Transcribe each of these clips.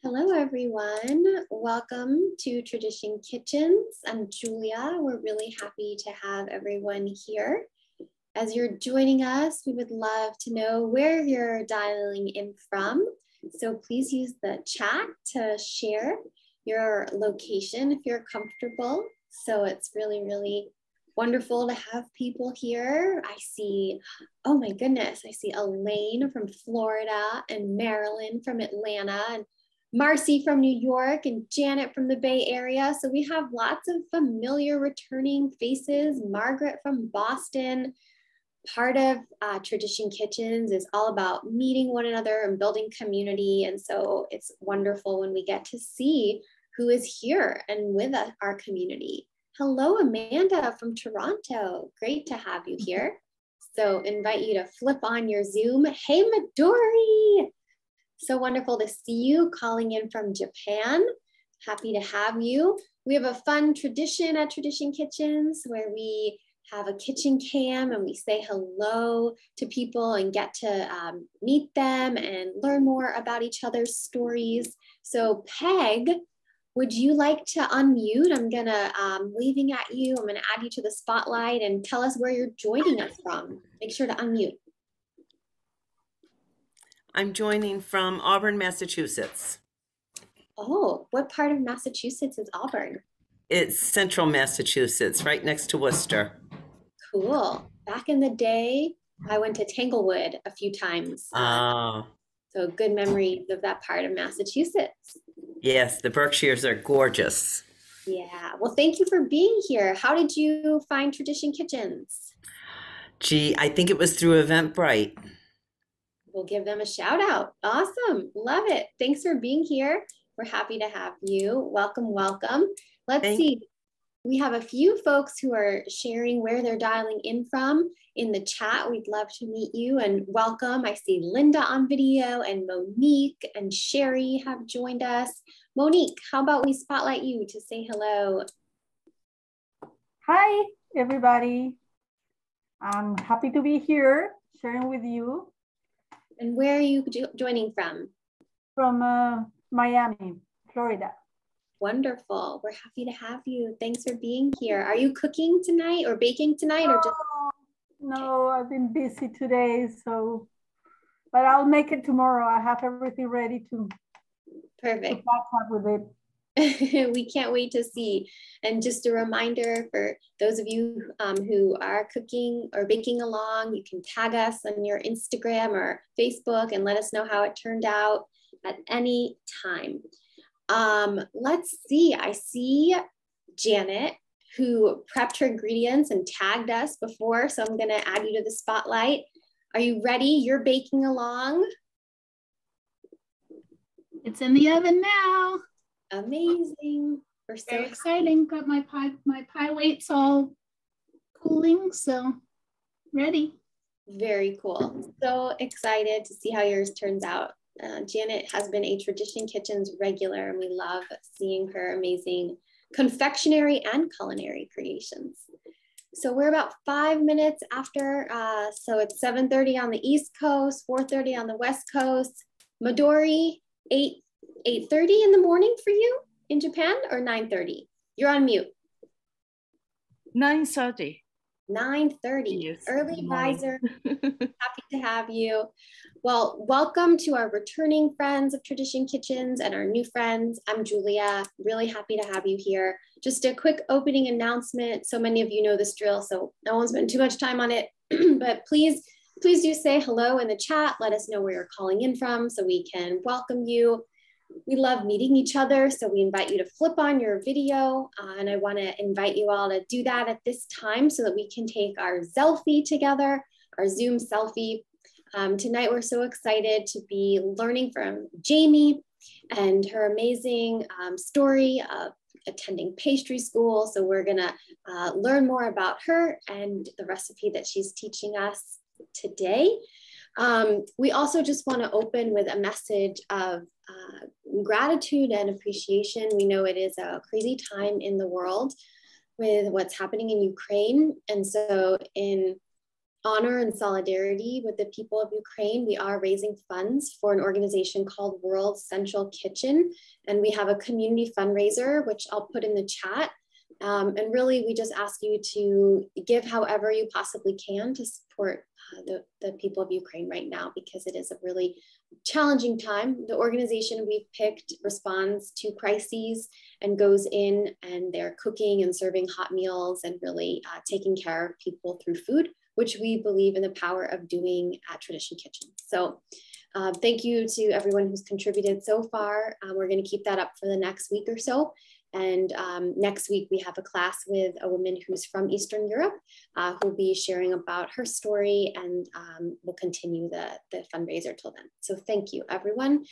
Hello, everyone. Welcome to Tradition Kitchens. I'm Julia. We're really happy to have everyone here. As you're joining us, we would love to know where you're dialing in from. So please use the chat to share your location if you're comfortable. So it's really wonderful to have people here. I see, oh my goodness, I see Elaine from Florida and Marilyn from Atlanta and Marcy from New York and Janet from the Bay Area. So we have lots of familiar returning faces. Margaret from Boston. Part of Tradition Kitchens is all about meeting one another and building community. And so it's wonderful when we get to see who is here and with our community. Hello, Amanda from Toronto. Great to have you here. So invite you to flip on your Zoom. Hey, Midori. So wonderful to see you calling in from Japan. Happy to have you. We have a fun tradition at Tradition Kitchens where we have a kitchen cam and we say hello to people and get to meet them and learn more about each other's stories. So Peg, would you like to unmute? I'm gonna, waving at you, I'm gonna add you to the spotlight and tell us where you're joining us from. Make sure to unmute. I'm joining from Auburn, Massachusetts. Oh, what part of Massachusetts is Auburn? It's central Massachusetts, right next to Worcester. Cool. Back in the day, I went to Tanglewood a few times. So good memories of that part of Massachusetts. Yes, the Berkshires are gorgeous. Yeah. Well, thank you for being here. How did you find Tradition Kitchens? Gee, I think it was through Eventbrite. We'll give them a shout out. Awesome. Love it. Thanks for being here. We're happy to have you. Welcome, welcome. Let's see. We have a few folks who are sharing where they're dialing in from in the chat. We'd love to meet you and welcome. I see Linda on video and Monique and Sherry have joined us. Monique, how about we spotlight you to say hello? Hi, everybody. I'm happy to be here sharing with you. And where are you joining from? From Miami, Florida. Wonderful. We're happy to have you. Thanks for being here. Are you cooking tonight or baking tonight or just? No, I've been busy today, but I'll make it tomorrow. I have everything ready to Perfect. catch up with it. We can't wait to see. And just a reminder for those of you who are cooking or baking along, you can tag us on your Instagram or Facebook and let us know how it turned out at any time. Let's see. I see Janet who prepped her ingredients and tagged us before. So I'm going to add you to the spotlight. Are you ready? You're baking along. It's in the oven now. Amazing. We're so very exciting. Got my pie weights all cooling, so ready. Very cool. So excited to see how yours turns out. Janet has been a Tradition Kitchens regular and we love seeing her amazing confectionery and culinary creations. So we're about 5 minutes after, so it's 7:30 on the East Coast, 4:30 on the West Coast. Midori, 8:30 in the morning for you in Japan or 9:30? You're on mute. 9:30. 9:30, yes, early riser. Happy to have you. Well, welcome to our returning friends of Tradition Kitchens and our new friends. I'm Julia, really happy to have you here. Just a quick opening announcement. So many of you know this drill, so I won't spend too much time on it, but please do say hello in the chat. Let us know where you're calling in from so we can welcome you. We love meeting each other, so we invite you to flip on your video, and I want to invite you all to do that at this time so that we can take our selfie together, our Zoom selfie. Tonight, we're so excited to be learning from Jamie and her amazing story of attending pastry school. So we're going to learn more about her and the recipe that she's teaching us today. We also just want to open with a message of gratitude and appreciation. We know it is a crazy time in the world with what's happening in Ukraine. And so in honor and solidarity with the people of Ukraine, we are raising funds for an organization called World Central Kitchen. And we have a community fundraiser, which I'll put in the chat. And really, we just ask you to give however you possibly can to support the people of Ukraine right now, because it is a really challenging time. The organization we've picked responds to crises and goes in and they're cooking and serving hot meals and really taking care of people through food, which we believe in the power of doing at Tradition Kitchen. So thank you to everyone who's contributed so far. We're going to keep that up for the next week or so. And next week, we have a class with a woman who's from Eastern Europe who'll be sharing about her story, and we'll continue the fundraiser till then. So thank you, everyone.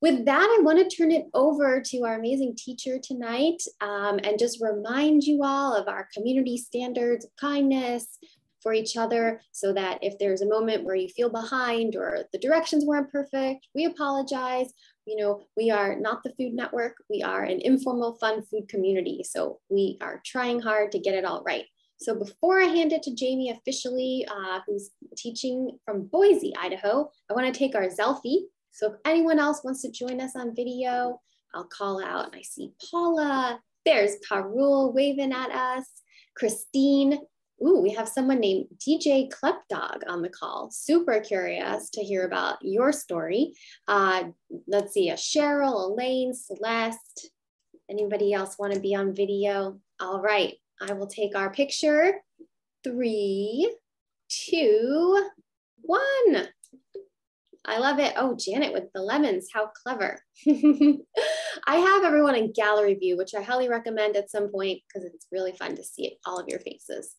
With that, I want to turn it over to our amazing teacher tonight and just remind you all of our community standards of kindness for each other, so that if there's a moment where you feel behind or the directions weren't perfect, we apologize. You know, we are not the Food Network. We are an informal, fun food community. So we are trying hard to get it all right. So before I hand it to Jamie officially, who's teaching from Boise, Idaho, I want to take our selfie. So if anyone else wants to join us on video, I'll call out. I see Paula. There's Parul waving at us. Christine. Ooh, we have someone named DJ Klepdog on the call. Super curious to hear about your story. Let's see, Cheryl, Elaine, Celeste. Anybody else want to be on video? All right, I will take our picture. 3, 2, 1. I love it. Oh, Janet with the lemons, how clever. I have everyone in gallery view, which I highly recommend at some point because it's really fun to see all of your faces.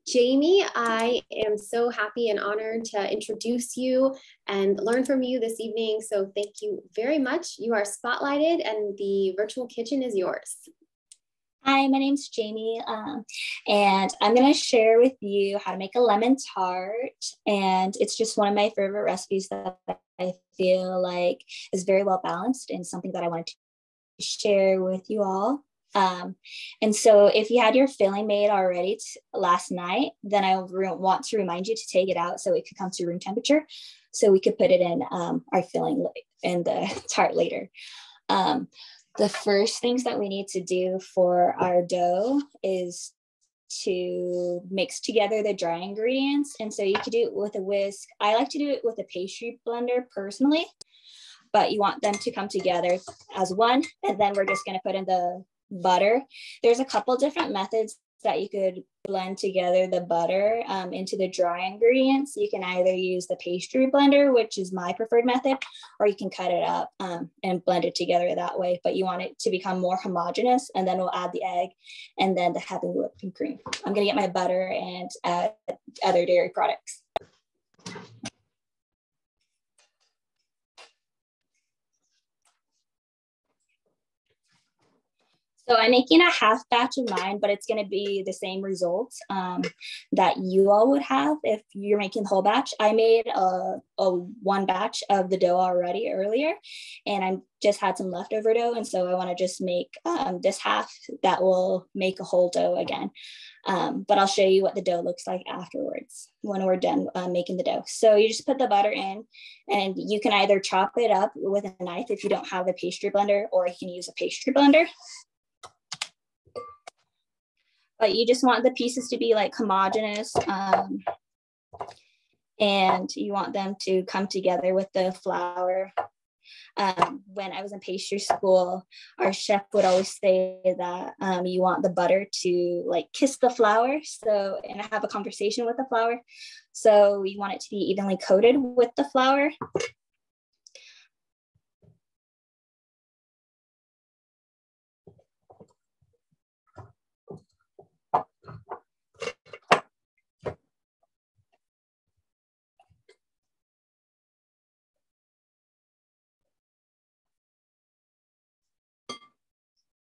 Jamie, I am so happy and honored to introduce you and learn from you this evening. So thank you very much. You are spotlighted and the virtual kitchen is yours. Hi, my name's Jamie, and I'm going to share with you how to make a lemon tart. And it's just one of my favorite recipes that I feel like is very well balanced and something that I wanted to share with you all. And so if you had your filling made already last night, then I want to remind you to take it out so it could come to room temperature, so we could put it in our filling in the tart later. The first things that we need to do for our dough is to mix together the dry ingredients. And so you could do it with a whisk. I like to do it with a pastry blender personally, but you want them to come together as one. And then we're just going to put in the butter. There's a couple different methods that you could blend together the butter into the dry ingredients. You can either use the pastry blender, which is my preferred method, or you can cut it up and blend it together that way. But you want it to become more homogeneous, and then we'll add the egg and then the heavy whipping cream. I'm gonna get my butter and add other dairy products. So I'm making a half batch of mine, but it's going to be the same results that you all would have if you're making the whole batch. I made a one batch of the dough already earlier, and I just had some leftover dough. And so I want to just make this half that will make a whole dough again. But I'll show you what the dough looks like afterwards when we're done making the dough. So you just put the butter in, and you can either chop it up with a knife if you don't have a pastry blender, or you can use a pastry blender. But you just want the pieces to be like homogeneous, and you want them to come together with the flour. When I was in pastry school, our chef would always say that you want the butter to like kiss the flour, so, and have a conversation with the flour. So you want it to be evenly coated with the flour.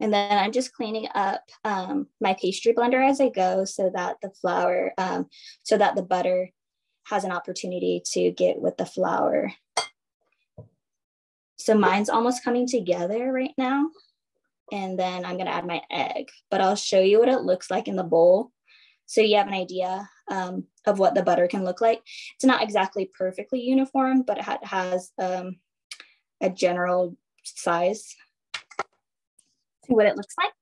And then I'm just cleaning up my pastry blender as I go, so that the flour, so that the butter has an opportunity to get with the flour. So mine's almost coming together right now. And then I'm gonna add my egg, but I'll show you what it looks like in the bowl so you have an idea of what the butter can look like. It's not exactly perfectly uniform, but it has a general size. See what it looks like.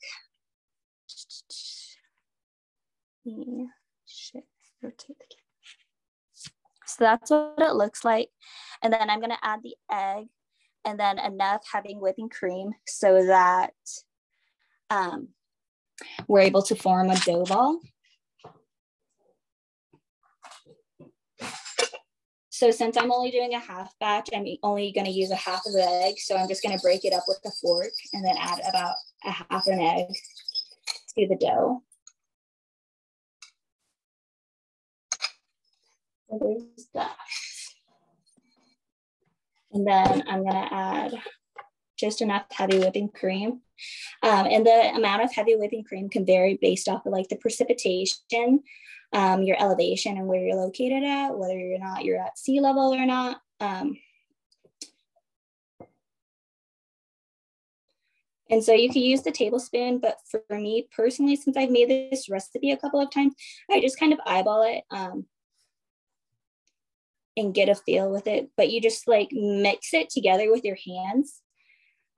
Rotate the camera. So that's what it looks like. And then I'm gonna add the egg and then enough heavy whipping cream so that we're able to form a dough ball. So since I'm only doing a half batch, I'm only going to use a half of the egg. So I'm just going to break it up with a fork and then add about a half an egg to the dough. So there's that. And then I'm going to add just enough heavy whipping cream. And the amount of heavy whipping cream can vary based off of like the precipitation, your elevation and where you're located at, whether you're at sea level or not. And so you can use the tablespoon, but for me personally, since I've made this recipe a couple of times, I just kind of eyeball it and get a feel with it. But you just like mix it together with your hands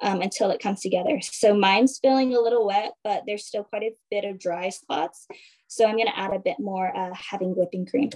until it comes together. So mine's feeling a little wet, but there's still quite a bit of dry spots. So I'm gonna add a bit more heavy whipping cream.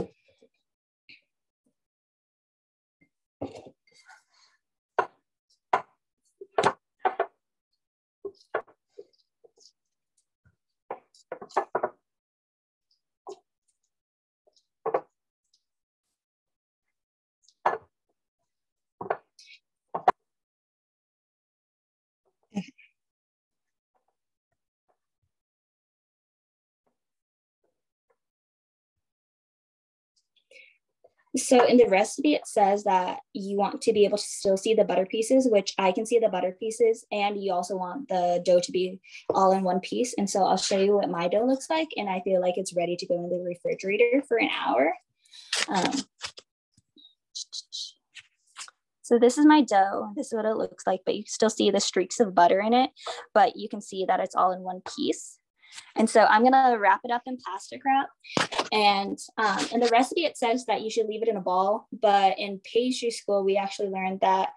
So in the recipe, it says that you want to be able to still see the butter pieces, which I can see the butter pieces, and you also want the dough to be all in one piece. And so I'll show you what my dough looks like, and I feel like it's ready to go in the refrigerator for an hour. So this is my dough. This is what it looks like, but you still see the streaks of butter in it, but you can see that it's all in one piece. And so I'm gonna wrap it up in plastic wrap. And in the recipe, it says that you should leave it in a ball, but in pastry school, we actually learned that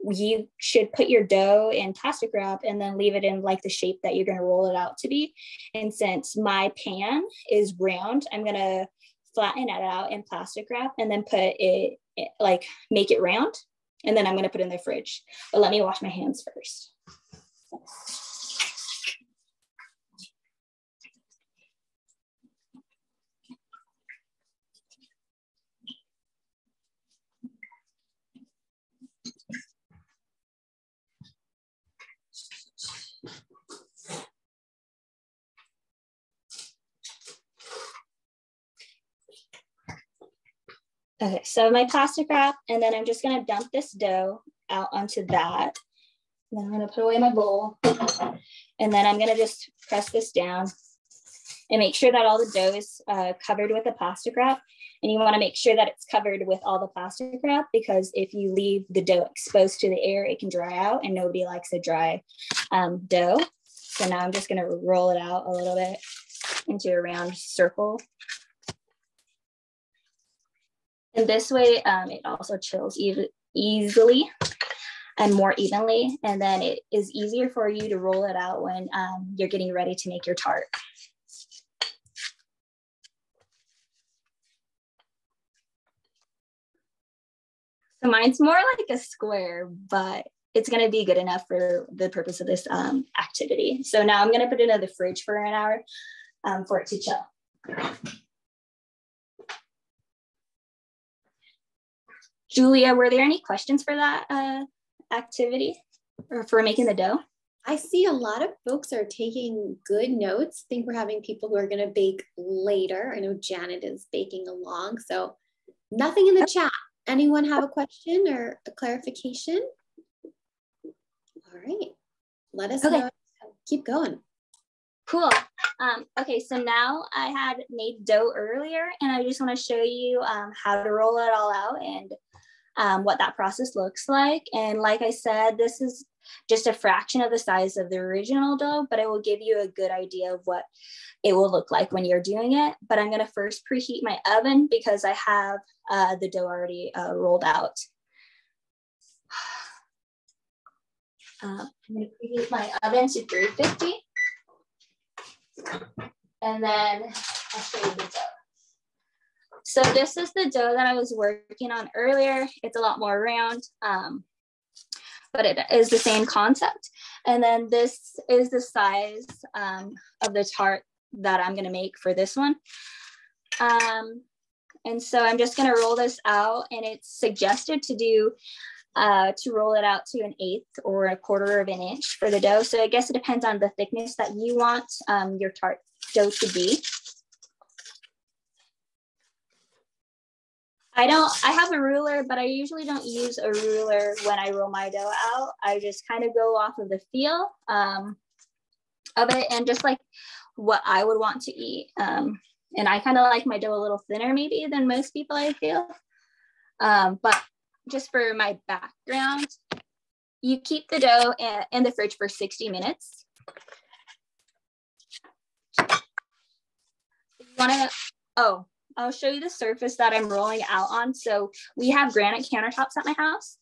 you should put your dough in plastic wrap and then leave it in like the shape that you're gonna roll it out to be. And since my pan is round, I'm gonna flatten it out in plastic wrap and then put it, like make it round. And then I'm gonna put it in the fridge. But let me wash my hands first. Okay, so my plastic wrap, and then I'm just gonna dump this dough out onto that. And then I'm gonna put away my bowl. And then I'm gonna just press this down and make sure that all the dough is covered with the plastic wrap. And you wanna make sure that it's covered with all the plastic wrap, because if you leave the dough exposed to the air, it can dry out, and nobody likes a dry dough. So now I'm just gonna roll it out a little bit into a round circle. And this way, it also chills easily and more evenly. And then it is easier for you to roll it out when you're getting ready to make your tart. So mine's more like a square, but it's gonna be good enough for the purpose of this activity. So now I'm gonna put it in the fridge for an hour for it to chill. Julia, were there any questions for that activity or for making the dough? I see a lot of folks are taking good notes. I think we're having people who are going to bake later. I know Janet is baking along, so nothing in the chat. Anyone have a question or a clarification? All right, let us know. Keep going. Cool. Okay, so now I had made dough earlier, and I just want to show you how to roll it all out and what that process looks like. And like I said, this is just a fraction of the size of the original dough, but it will give you a good idea of what it will look like when you're doing it. But I'm going to first preheat my oven because I have the dough already rolled out. I'm going to preheat my oven to 350. And then I'll show you the dough. So this is the dough that I was working on earlier. It's a lot more round, but it is the same concept. And then this is the size of the tart that I'm gonna make for this one. And so I'm just gonna roll this out, and it's suggested to do to roll it out to 1/8 or 1/4 of an inch for the dough. So I guess it depends on the thickness that you want your tart dough to be. I have a ruler, but I usually don't use a ruler when I roll my dough out. I just kind of go off of the feel of it and just like what I would want to eat. And I kind of like my dough a little thinner maybe than most people, I feel. But just for my background, you keep the dough in the fridge for 60 minutes. You want to, I'll show you the surface that I'm rolling out on. So we have granite countertops at my house.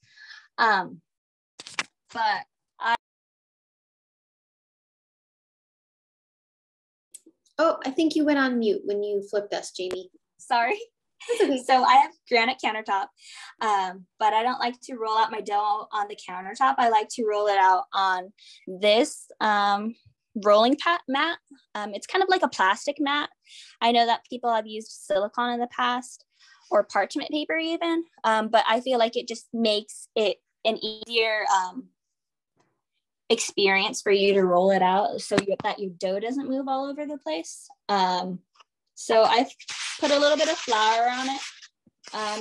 Oh, I think you went on mute when you flipped us, Jamie. Sorry. Okay. So I have granite countertop, but I don't like to roll out my dough on the countertop. I like to roll it out on this rolling mat. It's kind of like a plastic mat. I know that people have used silicone in the past or parchment paper even, but I feel like it just makes it an easier experience for you to roll it out so that your dough doesn't move all over the place. So I've put a little bit of flour on it.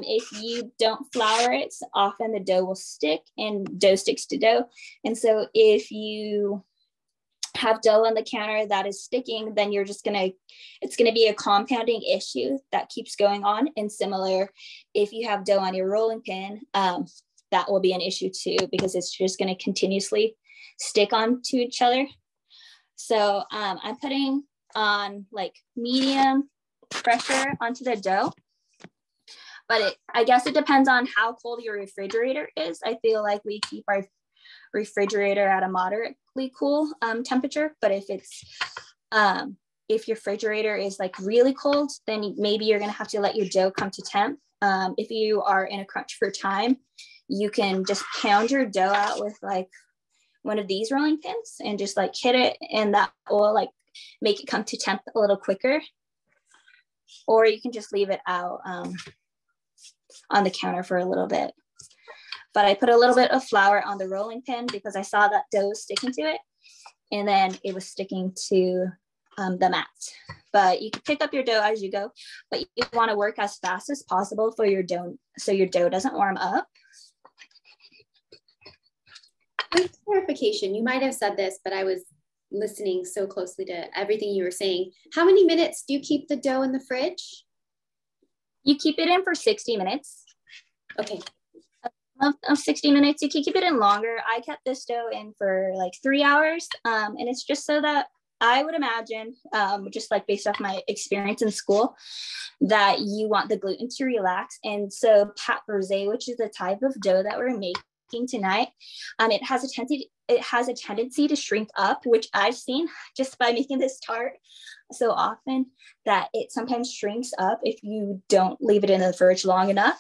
If you don't flour it, often the dough will stick, and dough sticks to dough. And so if you have dough on the counter that is sticking, then it's gonna be a compounding issue that keeps going on. And similar, if you have dough on your rolling pin, that will be an issue too, because it's just gonna continuously stick onto each other. So I'm putting on like medium pressure onto the dough, but I guess it depends on how cold your refrigerator is. I feel like we keep our refrigerator at a moderately cool temperature, but if your refrigerator is like really cold, then maybe you're gonna have to let your dough come to temp. If you are in a crunch for time, you can just pound your dough out with like one of these rolling pins and just like hit it, and that will like make it come to temp a little quicker. Or you can just leave it out on the counter for a little bit. But I put a little bit of flour on the rolling pin because I saw that dough was sticking to it, and then it was sticking to the mat. But you can pick up your dough as you go, but you want to work as fast as possible for your dough so your dough doesn't warm up. Quick clarification, you might have said this, but I was listening so closely to everything you were saying. How many minutes do you keep the dough in the fridge? You keep it in for 60 minutes. Okay. Of 60 minutes. You can keep it in longer. I kept this dough in for like 3 hours. And it's just so that I would imagine, just like based off my experience in school, that you want the gluten to relax. And so pâte brisée, which is the type of dough that we're making tonight, it has a tendency to shrink up, which I've seen just by making this tart so often, that it sometimes shrinks up if you don't leave it in the fridge long enough.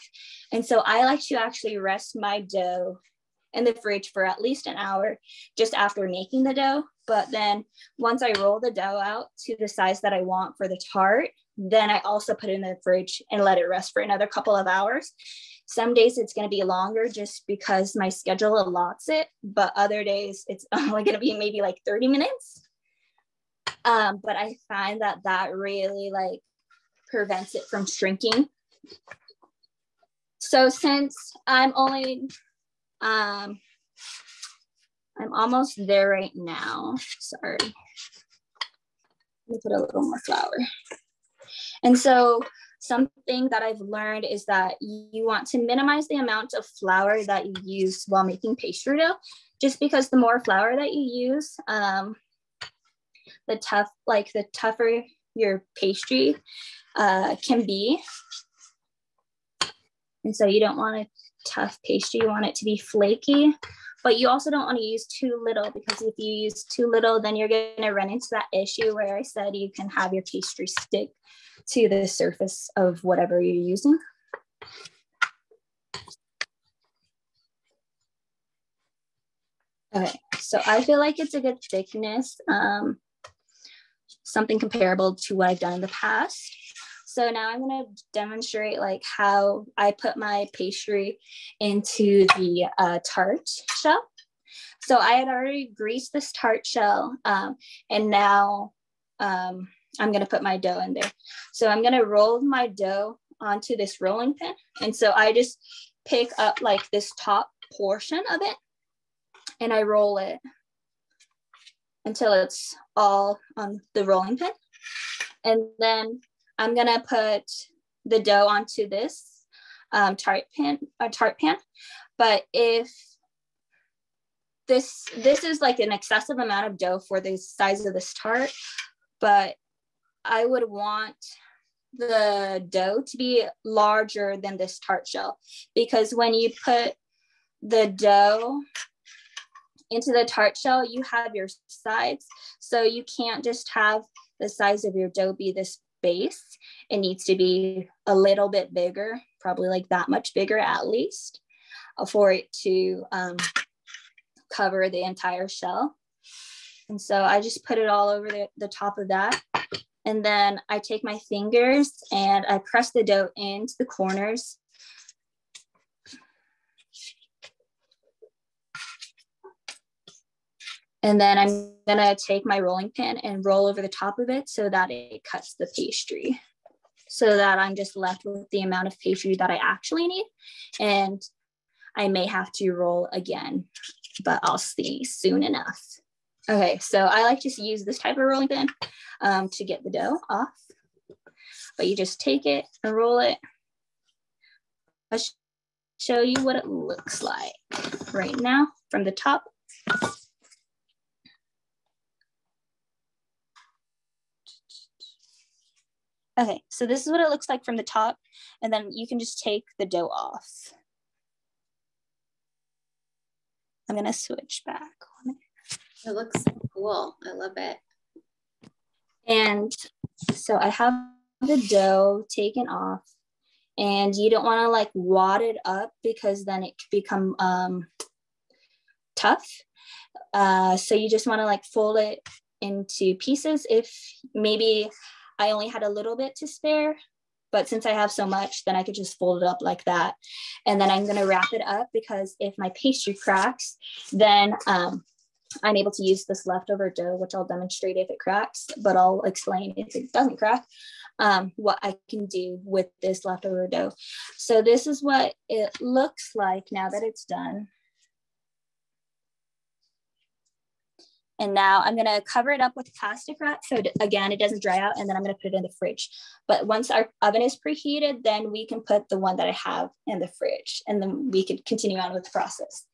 And so I like to actually rest my dough in the fridge for at least an hour just after making the dough. But then once I roll the dough out to the size that I want for the tart, then I also put it in the fridge and let it rest for another couple of hours. Some days it's going to be longer just because my schedule allots it, but other days it's only going to be maybe like 30 minutes. But I find that really like prevents it from shrinking. So since I'm almost there right now. Sorry. Let me put a little more flour. And so something that I've learned is that you want to minimize the amount of flour that you use while making pastry dough, just because the more flour that you use, the tougher your pastry can be. And so you don't want a tough pastry, you want it to be flaky, but you also don't want to use too little, because if you use too little, then you're going to run into that issue where I said you can have your pastry stick to the surface of whatever you're using. Okay, so I feel like it's a good thickness, something comparable to what I've done in the past. So now I'm going to demonstrate like how I put my pastry into the tart shell. So I had already greased this tart shell, and now I'm going to put my dough in there. So I'm going to roll my dough onto this rolling pin. And so I just pick up like this top portion of it and I roll it until it's all on the rolling pin. And then I'm gonna put the dough onto this tart pan. But if this is like an excessive amount of dough for the size of this tart, but I would want the dough to be larger than this tart shell, because when you put the dough into the tart shell, you have your sides. So you can't just have the size of your dough be this base. It needs to be a little bit bigger, probably like that much bigger at least, for it to cover the entire shell. And so I just put it all over the top of that. And then I take my fingers and I press the dough into the corners. And then I'm gonna take my rolling pin and roll over the top of it so that it cuts the pastry, so that I'm just left with the amount of pastry that I actually need. And I may have to roll again, but I'll see soon enough. Okay, so I like to use this type of rolling pin to get the dough off, but you just take it and roll it. I'll show you what it looks like right now from the top. Okay, so this is what it looks like from the top, and then you can just take the dough off. I'm gonna switch back on it. It looks cool. I love it. And so I have the dough taken off, and you don't want to like wad it up because then it could become tough. So you just want to like fold it into pieces. If maybe I only had a little bit to spare, but since I have so much, then I could just fold it up like that. And then I'm gonna wrap it up, because if my pastry cracks, then I'm able to use this leftover dough, which I'll demonstrate if it cracks, but I'll explain if it doesn't crack, what I can do with this leftover dough. So this is what it looks like now that it's done. And now I'm gonna cover it up with plastic wrap, so again, it doesn't dry out, and then I'm gonna put it in the fridge. But once our oven is preheated, then we can put the one that I have in the fridge, and then we could continue on with the process.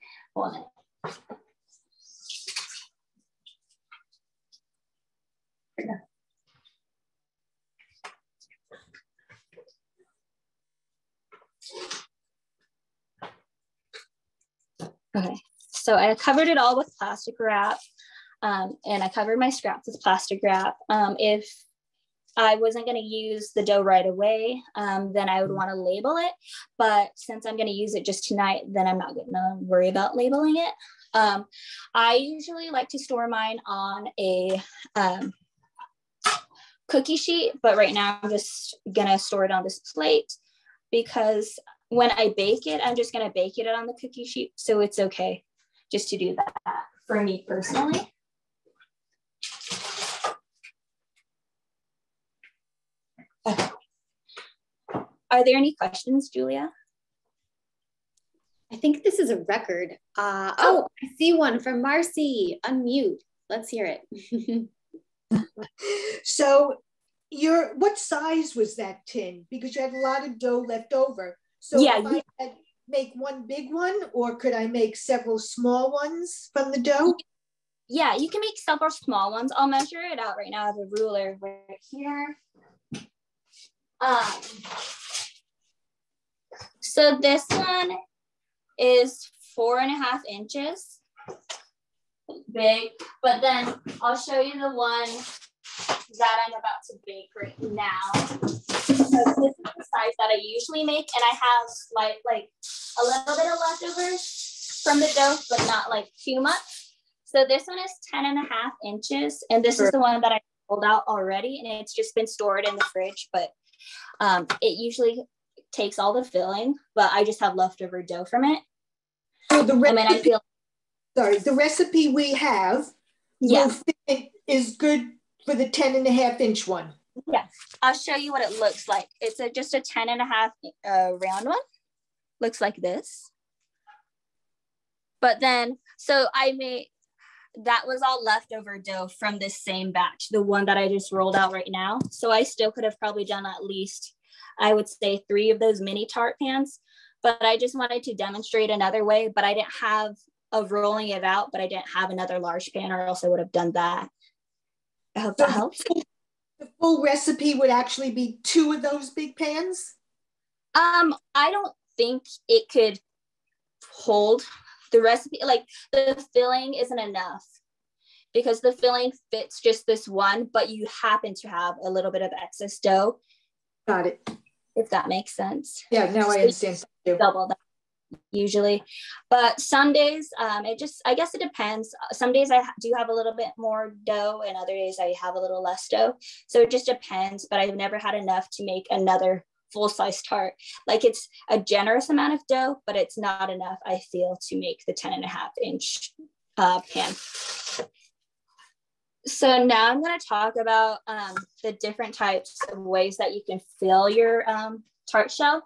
Okay, so I covered it all with plastic wrap. And I covered my scraps with plastic wrap. If I wasn't going to use the dough right away, then I would want to label it. But since I'm going to use it just tonight, then I'm not going to worry about labeling it. I usually like to store mine on a cookie sheet, but right now I'm just going to store it on this plate, because when I bake it, I'm just going to bake it on the cookie sheet. So it's okay just to do that for me personally. Okay. Are there any questions, Julia? I think this is a record. Oh, I see one from Marcy. Unmute. Let's hear it. So what size was that tin? Because you had a lot of dough left over. So Yeah, if I had make one big one, or could I make several small ones from the dough? yeah, you can make several small ones. I'll measure it out right now. I have a ruler right here. So this one is 4.5 inches big, but then I'll show you the one that I'm about to bake right now. So this is the size that I usually make, and I have like a little bit of leftovers from the dough, but not like too much. So this one is 10.5 inches, and this is the one that I pulled out already, and it's just been stored in the fridge, but it usually takes all the filling, but I just have leftover dough from it. So the recipe, I mean, I feel the recipe we have is good for the 10.5 inch one. Yeah, I'll show you what it looks like. It's just a 10.5 round one. Looks like this. But then, so that was all leftover dough from this same batch, the one that I just rolled out right now. So I still could have probably done at least, I would say, 3 of those mini tart pans, but I just wanted to demonstrate another way, but I didn't have of rolling it out, but I didn't have another large pan, or else I would have done that. I hope that helps. The full recipe would actually be 2 of those big pans? I don't think it could hold the recipe. Like, the filling isn't enough because the filling fits just this one, but you happen to have a little bit of excess dough. Got it. If that makes sense. Yeah, now I understand. Double that usually, but some days I guess it depends. Some days I do have a little bit more dough, and other days I have a little less dough, so it just depends. But I've never had enough to make another full-size tart. Like, it's a generous amount of dough, but it's not enough, I feel, to make the 10.5 inch pan. So now I'm going to talk about the different types of ways that you can fill your tart shell.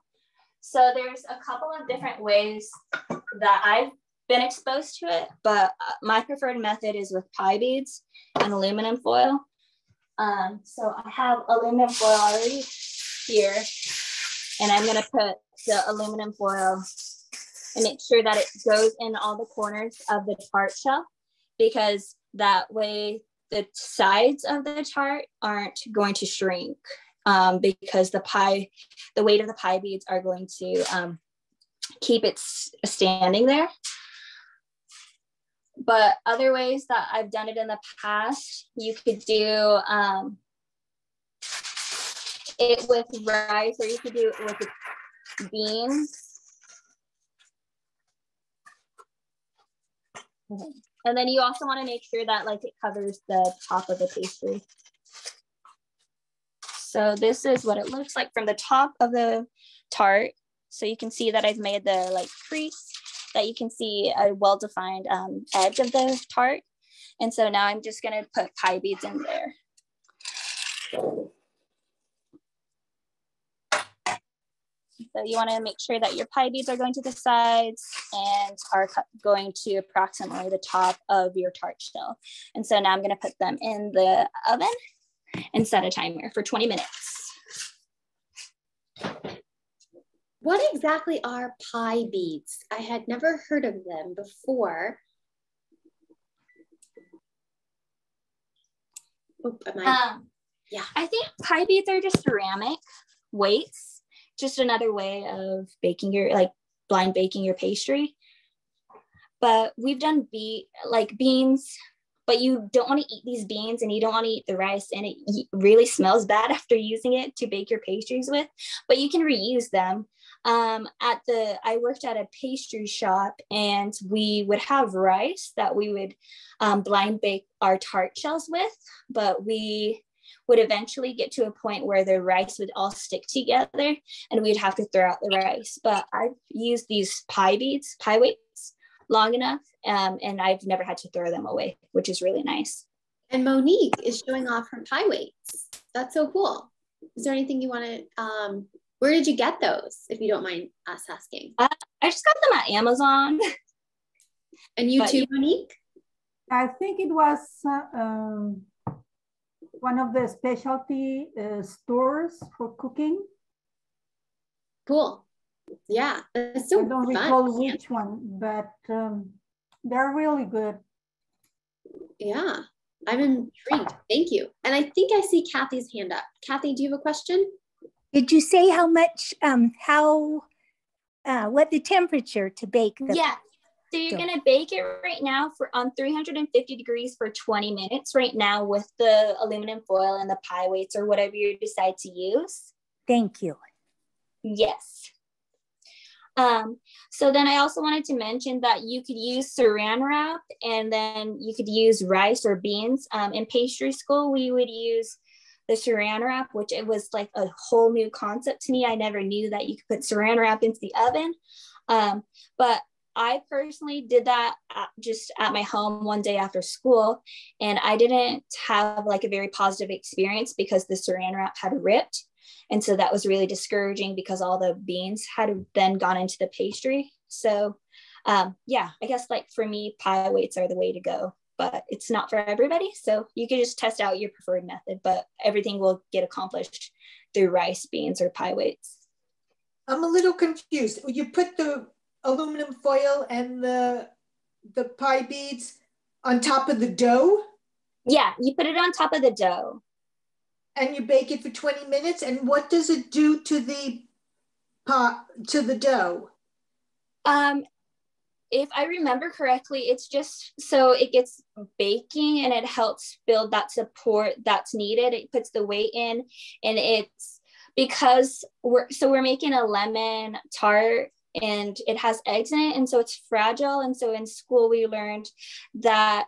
So there's a couple of different ways that I've been exposed to it, but my preferred method is with pie beads and aluminum foil. So I have aluminum foil already here, and I'm going to put the aluminum foil and make sure that it goes in all the corners of the tart shell, because that way the sides of the tart aren't going to shrink. Because the weight of the pie beads are going to keep it standing there. But other ways that I've done it in the past, you could do it with rice, or you could do it with beans. And then you also want to make sure that it covers the top of the pastry. So this is what it looks like from the top of the tart. So you can see that I've made the crease, that you can see a well-defined edge of the tart. And so now I'm just gonna put pie beads in there. So you wanna make sure that your pie beads are going to the sides and are going to approximately the top of your tart shell. And so now I'm gonna put them in the oven and set a timer for 20 minutes. What exactly are pie beads? I had never heard of them before. Oh, yeah. I think pie beads are just ceramic weights, just another way of baking blind baking your pastry. But we've done beans, but you don't want to eat these beans and you don't want to eat the rice, and it really smells bad after using it to bake your pastries with, but you can reuse them. I worked at a pastry shop, and we would have rice that we would blind bake our tart shells with, but we would eventually get to a point where the rice would all stick together and we'd have to throw out the rice. But I've used these pie beads, pie weights, long enough, and I've never had to throw them away, which is really nice. And Monique is showing off her pie weights. That's so cool. Is there anything you want to, where did you get those, if you don't mind us asking? I just got them at Amazon. And you too, Monique? I think it was one of the specialty stores for cooking. Cool. Yeah, that's so I don't fun. recall which one, but they're really good. Yeah, I'm intrigued. Thank you. And I think I see Kathy's hand up. Kathy, do you have a question? Did you say how much, what the temperature to bake the? Yeah. So you're going to bake it right now on 350 degrees for 20 minutes right now with the aluminum foil and the pie weights or whatever you decide to use. Thank you. Yes. So then I also wanted to mention that you could use saran wrap and then you could use rice or beans. In pastry school, we would use the saran wrap, which it was like a whole new concept to me. I never knew that you could put saran wrap into the oven. But I personally did that just at my home one day after school, and I didn't have like a very positive experience because the saran wrap had ripped. And so that was really discouraging because all the beans had then gone into the pastry. So yeah, I guess like for me, pie weights are the way to go, but it's not for everybody. So you can just test out your preferred method, but everything will get accomplished through rice, beans, or pie weights. I'm a little confused. You put the aluminum foil and the pie beads on top of the dough? Yeah, you put it on top of the dough. And you bake it for 20 minutes. And what does it do to the dough? If I remember correctly, it's just so it gets baking and it helps build that support that's needed. It puts the weight in, and it's because we're making a lemon tart and it has eggs in it, and so it's fragile. And so in school we learned that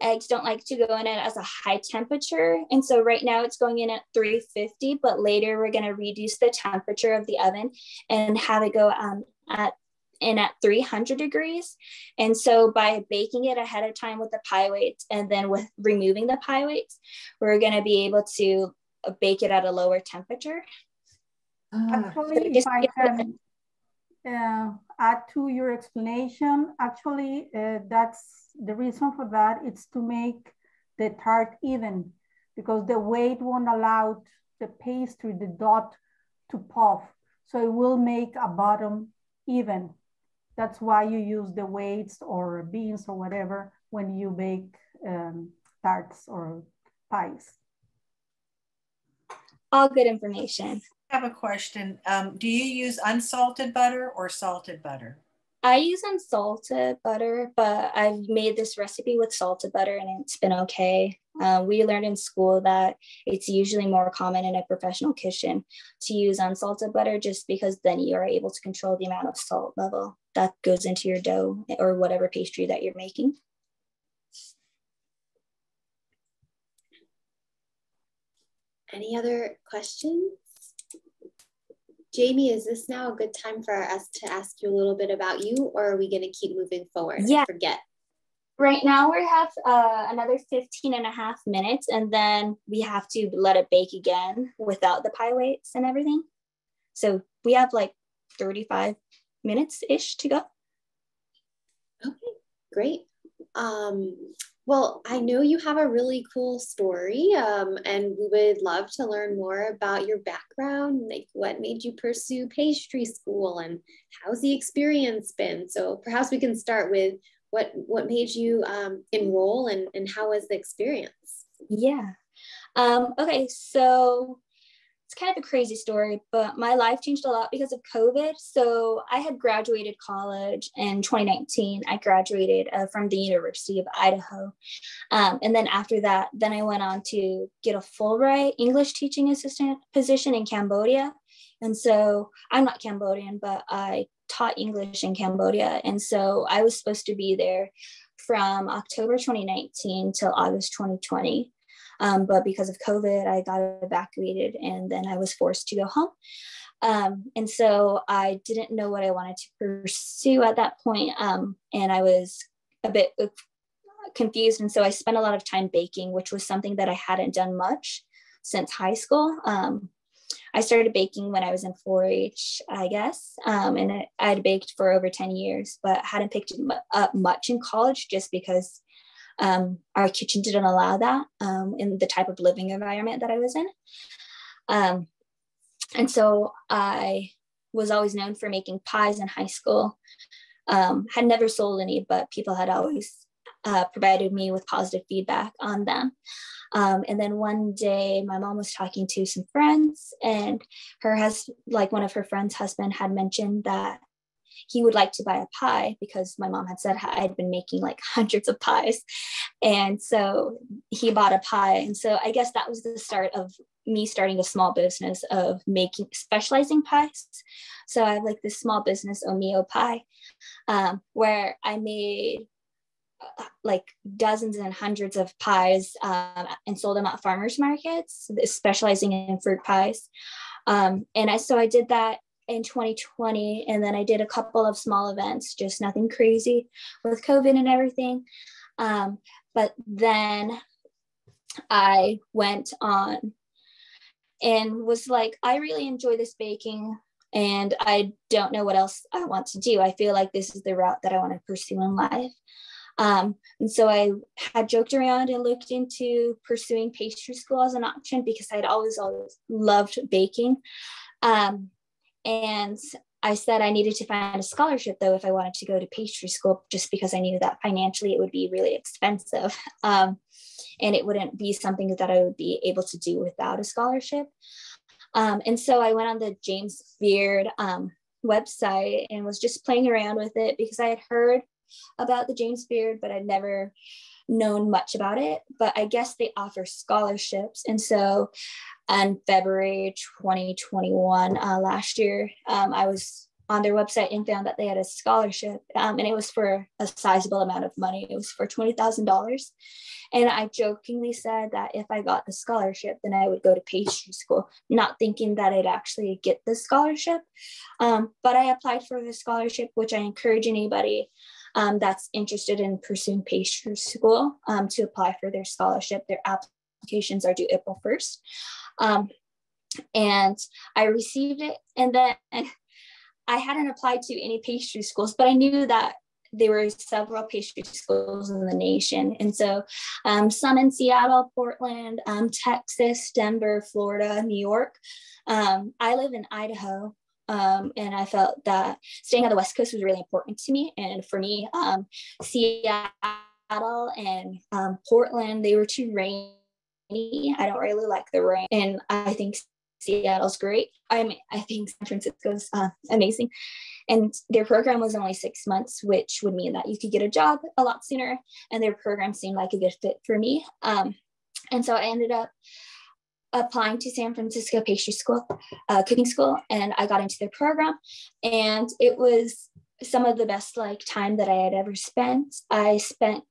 eggs don't like to go in it as a high temperature. And so right now it's going in at 350, but later we're going to reduce the temperature of the oven and have it go at 300 degrees. And so by baking it ahead of time with the pie weights and then with removing the pie weights, we're going to be able to bake it at a lower temperature. Actually, if I can add to your explanation, actually, that's the reason for that. It's to make the tart even, because the weight won't allow the pastry, the dot, to puff. So it will make a bottom even. That's why you use the weights or beans or whatever when you bake tarts or pies. All good information. I have a question. Do you use unsalted butter or salted butter? I use unsalted butter, but I've made this recipe with salted butter and it's been okay. We learned in school that it's usually more common in a professional kitchen to use unsalted butter just because then you are able to control the amount of salt level that goes into your dough or whatever pastry that you're making. Any other questions? Jamie, is this now a good time for us to ask you a little bit about you, or are we going to keep moving forward? Yeah. I forget. Right now we have another 15.5 minutes, and then we have to let it bake again without the pie weights and everything. So we have like 35 minutes-ish to go. Okay, great. Well, I know you have a really cool story, and we would love to learn more about your background, like what made you pursue pastry school and how's the experience been? So perhaps we can start with what made you enroll and how was the experience? Yeah. Okay, so it's kind of a crazy story, but my life changed a lot because of COVID. So I had graduated college in 2019. I graduated from the University of Idaho. And then after that, then I went on to get a Fulbright English teaching assistant position in Cambodia. And so I'm not Cambodian, but I taught English in Cambodia. And so I was supposed to be there from October 2019 till August 2020. But because of COVID, I got evacuated and then I was forced to go home. And so I didn't know what I wanted to pursue at that point. And I was a bit confused. And so I spent a lot of time baking, which was something that I hadn't done much since high school. I started baking when I was in 4-H, I guess. And I'd baked for over 10 years, but hadn't picked it up much in college just because our kitchen didn't allow that in the type of living environment that I was in. And so I was always known for making pies in high school. Had never sold any, but people had always provided me with positive feedback on them. And then one day my mom was talking to some friends, and one of her friends' husband had mentioned that he would like to buy a pie because my mom had said I'd been making like hundreds of pies. And so he bought a pie. And so I guess that was the start of me starting a small business of specializing pies. So I have like this small business, Omeo Pie, where I made like dozens and hundreds of pies and sold them at farmers markets, specializing in fruit pies. And I did that in 2020. And then I did a couple of small events, just nothing crazy with COVID and everything. But then I went on and was like, I really enjoy this baking, and I don't know what else I want to do. I feel like this is the route that I want to pursue in life. And so I had joked around and looked into pursuing pastry school as an option because I'd always loved baking. And I said I needed to find a scholarship though if I wanted to go to pastry school, just because I knew that financially it would be really expensive. And it wouldn't be something that I would be able to do without a scholarship. And so I went on the James Beard website and was just playing around with it because I had heard about the James Beard, but I'd never known much about it. But I guess they offer scholarships. And so in February 2021, last year, I was on their website and found that they had a scholarship, and it was for a sizable amount of money. It was for $20,000. And I jokingly said that if I got the scholarship, then I would go to pastry school, not thinking that I'd actually get the scholarship. But I applied for the scholarship, which I encourage anybody that's interested in pursuing pastry school to apply for their scholarship. Their applications are due April 1st. And I received it, and then I hadn't applied to any pastry schools, but I knew that there were several pastry schools in the nation. And so some in Seattle, Portland, Texas, Denver, Florida, New York. I live in Idaho. And I felt that staying on the West Coast was really important to me. And for me, Seattle and Portland, they were too rainy. I don't really like the rain. And I think Seattle's great. I think San Francisco's amazing. And their program was only 6 months, which would mean that you could get a job a lot sooner. And their program seemed like a good fit for me. And so I ended up applying to San Francisco Pastry School, cooking school, and I got into their program. And it was some of the best time that I had ever spent. I spent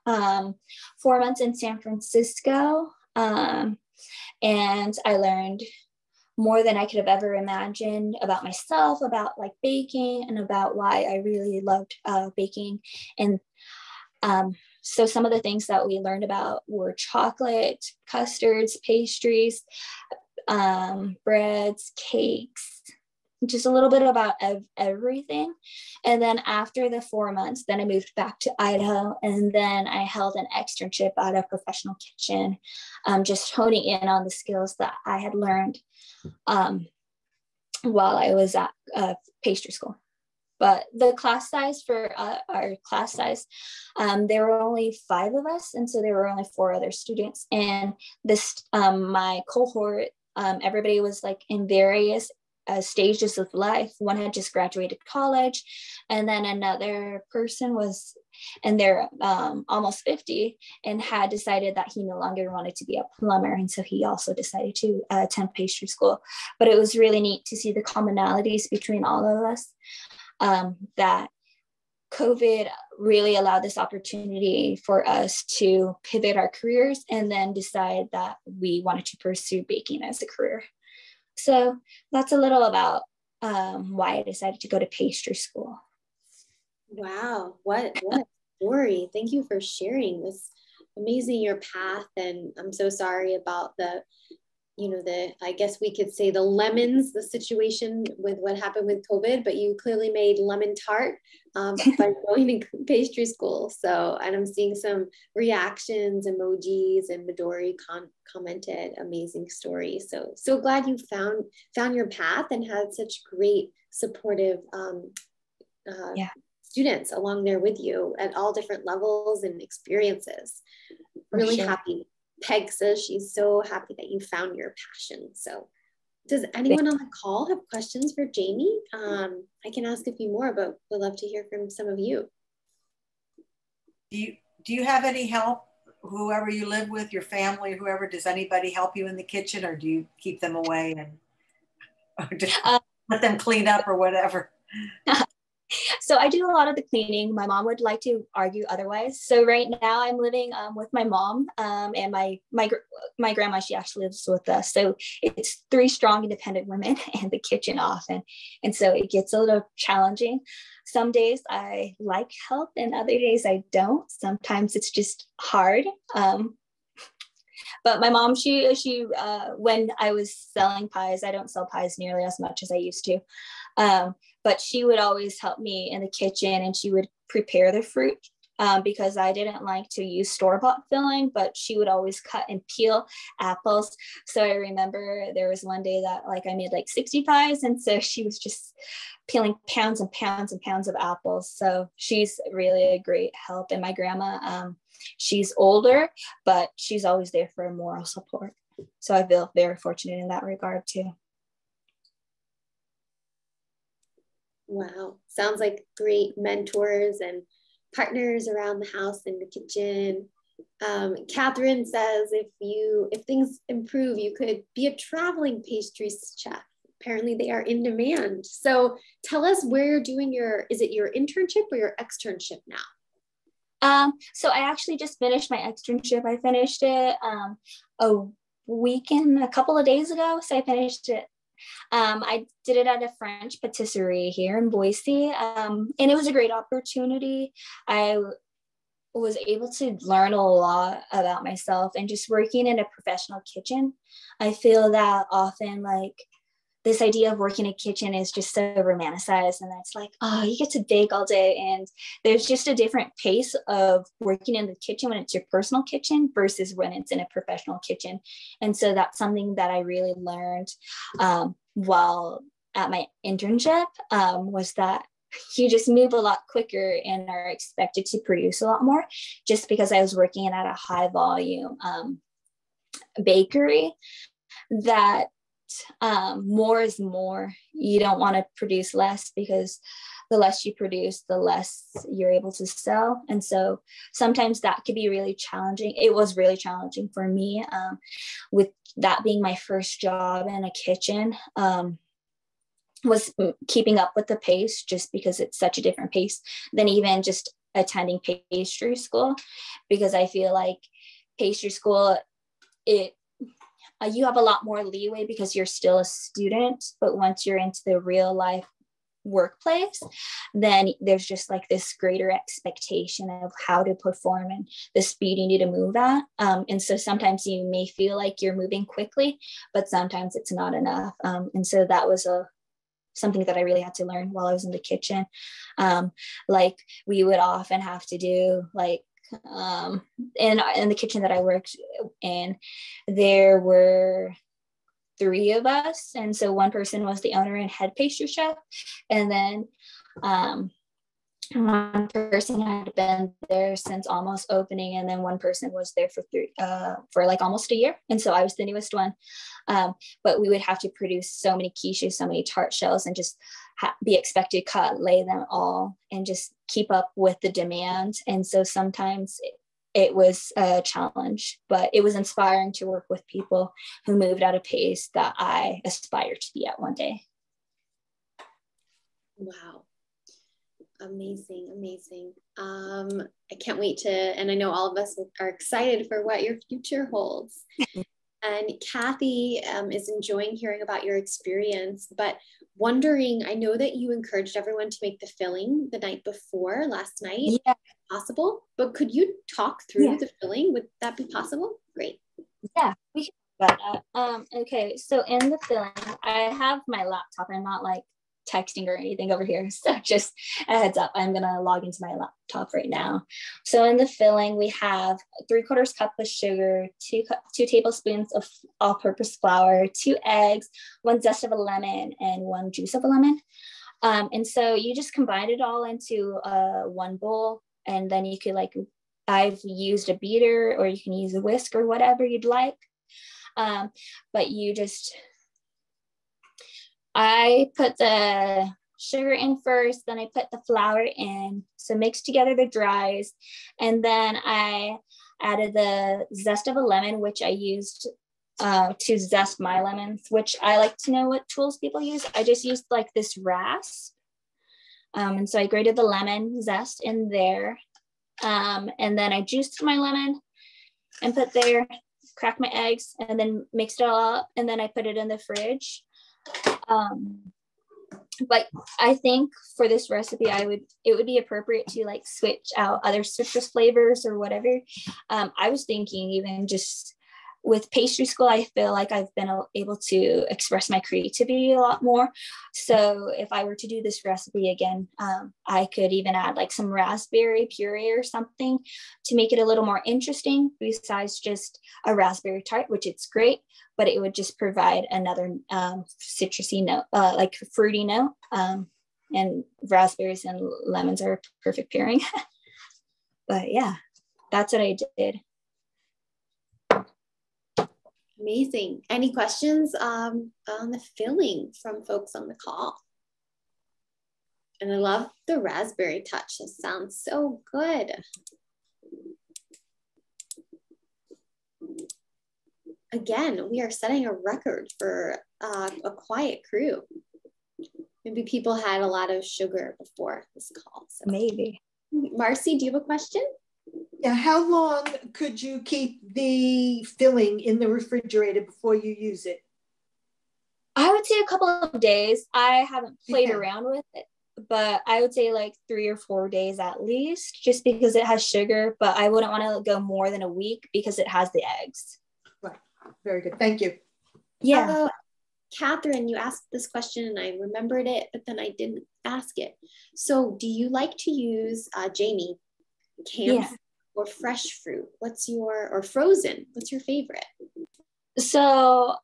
4 months in San Francisco, and I learned more than I could have ever imagined about myself, about baking, and about why I really loved baking. And so some of the things that we learned about were chocolate, custards, pastries, breads, cakes, just a little bit about everything. And then after the 4 months, then I moved back to Idaho, and then I held an externship at a professional kitchen, just honing in on the skills that I had learned while I was at pastry school. But the class size for our class size, there were only 5 of us. And so there were only 4 other students. And this, my cohort, everybody was in various stages of life. One had just graduated college, and then another person was, and they're almost 50 and had decided that he no longer wanted to be a plumber. And so he also decided to attend pastry school. But it was really neat to see the commonalities between all of us. That COVID really allowed this opportunity for us to pivot our careers and then decide that we wanted to pursue baking as a career. So that's a little about why I decided to go to pastry school. Wow, what a story. Thank you for sharing this amazing your path. And I'm so sorry about the I guess we could say the lemons, the situation with what happened with COVID, but you clearly made lemon tart by going to pastry school. So, and I'm seeing some reactions, emojis, and Midori commented, amazing story. So glad you found your path and had such great supportive students along there with you at all different levels and experiences. Really happy. Peg says she's so happy that you found your passion. So does anyone on the call have questions for Jamie? I can ask a few more, but would love to hear from some of you. Do you have any help? Whoever you live with, your family, whoever, does anybody help you in the kitchen, or do you keep them away and just let them clean up or whatever? So I do a lot of the cleaning. My mom would like to argue otherwise. So right now I'm living with my mom and my grandma. She actually lives with us. So it's 3 strong, independent women and the kitchen often. And so it gets a little challenging. Some days I like help and other days I don't. Sometimes it's just hard. But my mom, she when I was selling pies, I don't sell pies nearly as much as I used to. But she would always help me in the kitchen, and she would prepare the fruit because I didn't like to use store-bought filling, but she would always cut and peel apples. So I remember there was one day that I made 60 pies. And so she was just peeling pounds and pounds and pounds of apples. So she's really a great help. And my grandma, she's older, but she's always there for moral support. So I feel very fortunate in that regard too. Wow. Sounds like great mentors and partners around the house in the kitchen. Catherine says if things improve, you could be a traveling pastry chef. Apparently they are in demand. So tell us where you're doing is it your internship or your externship now? So I actually just finished my externship. I finished it a couple of days ago. So I finished it. I did it at a French patisserie here in Boise, and it was a great opportunity. I was able to learn a lot about myself, and just working in a professional kitchen. I feel that often this idea of working in a kitchen is just so romanticized, and it's you get to bake all day, and there's just a different pace of working in the kitchen when it's your personal kitchen versus when it's in a professional kitchen. And so that's something that I really learned while at my internship, was that you just move a lot quicker and are expected to produce a lot more, just because I was working at a high volume bakery. That more is more. You don't want to produce less, because the less you produce, the less you're able to sell. And so sometimes that could be really challenging. It was really challenging for me, with that being my first job in a kitchen, was keeping up with the pace, just because it's such a different pace than even just attending pastry school. Because I feel like pastry school, you have a lot more leeway because you're still a student, but once you're into the real life workplace, then there's just this greater expectation of how to perform and the speed you need to move at. And so sometimes you may feel like you're moving quickly, but sometimes it's not enough. And so that was something that I really had to learn while I was in the kitchen. We would often have to do in the kitchen that I worked in, there were 3 of us, and so one person was the owner and head pastry chef, and then one person had been there since almost opening, and then one person was there for almost a year, and so I was the newest one. But we would have to produce so many quiches, so many tart shells, and just be expected to cut, lay them all, and just keep up with the demand. And so sometimes it was a challenge, but it was inspiring to work with people who moved at a pace that I aspired to be at one day. Wow. Amazing, amazing. I can't wait and I know all of us are excited for what your future holds. And Kathy is enjoying hearing about your experience, but wondering, I know that you encouraged everyone to make the filling the night before last night, if possible, but could you talk through the filling? Would that be possible? Great. Yeah, we can But okay, so in the filling, I have my laptop. I'm not like texting or anything over here. So just a heads up, I'm gonna log into my laptop right now. So in the filling, we have 3/4 cup of sugar, two tablespoons of all-purpose flour, 2 eggs, 1 zest of a lemon, and 1 juice of a lemon. And so you just combine it all into one bowl, and then you could I've used a beater, or you can use a whisk or whatever you'd like. But I put the sugar in first, then I put the flour in. So mix together the dries. And then I added the zest of a lemon, which I used to zest my lemons, which I like to know what tools people use. I just used like this rasp. And so I grated the lemon zest in there. And then I juiced my lemon and put there, cracked my eggs, and then mixed it all up. And then I put it in the fridge. But I think for this recipe, it would be appropriate to like switch out other citrus flavors or whatever. I was thinking even just with pastry school, I feel like I've been able to express my creativity a lot more. So if I were to do this recipe again, I could even add like some raspberry puree or something to make it a little more interesting, besides just a raspberry tart, which it's great, but it would just provide another citrusy note, like fruity note. And raspberries and lemons are a perfect pairing. But yeah, that's what I did. Amazing. Any questions on the filling from folks on the call? And I love the raspberry touch. This sounds so good. Again, we are setting a record for a quiet crew. Maybe people had a lot of sugar before this call. So. Maybe. Marcy, do you have a question? Yeah, how long could you keep the filling in the refrigerator before you use it? I would say a couple of days. I haven't played around with it, but I would say like 3 or 4 days at least, just because it has sugar, but I wouldn't want to go more than a week because it has the eggs. Right. Very good. Thank you. Yeah. Catherine, you asked this question and I remembered it, but then I didn't ask it. So do you like to use, Jamie, canned or fresh fruit? Or frozen? What's your favorite? So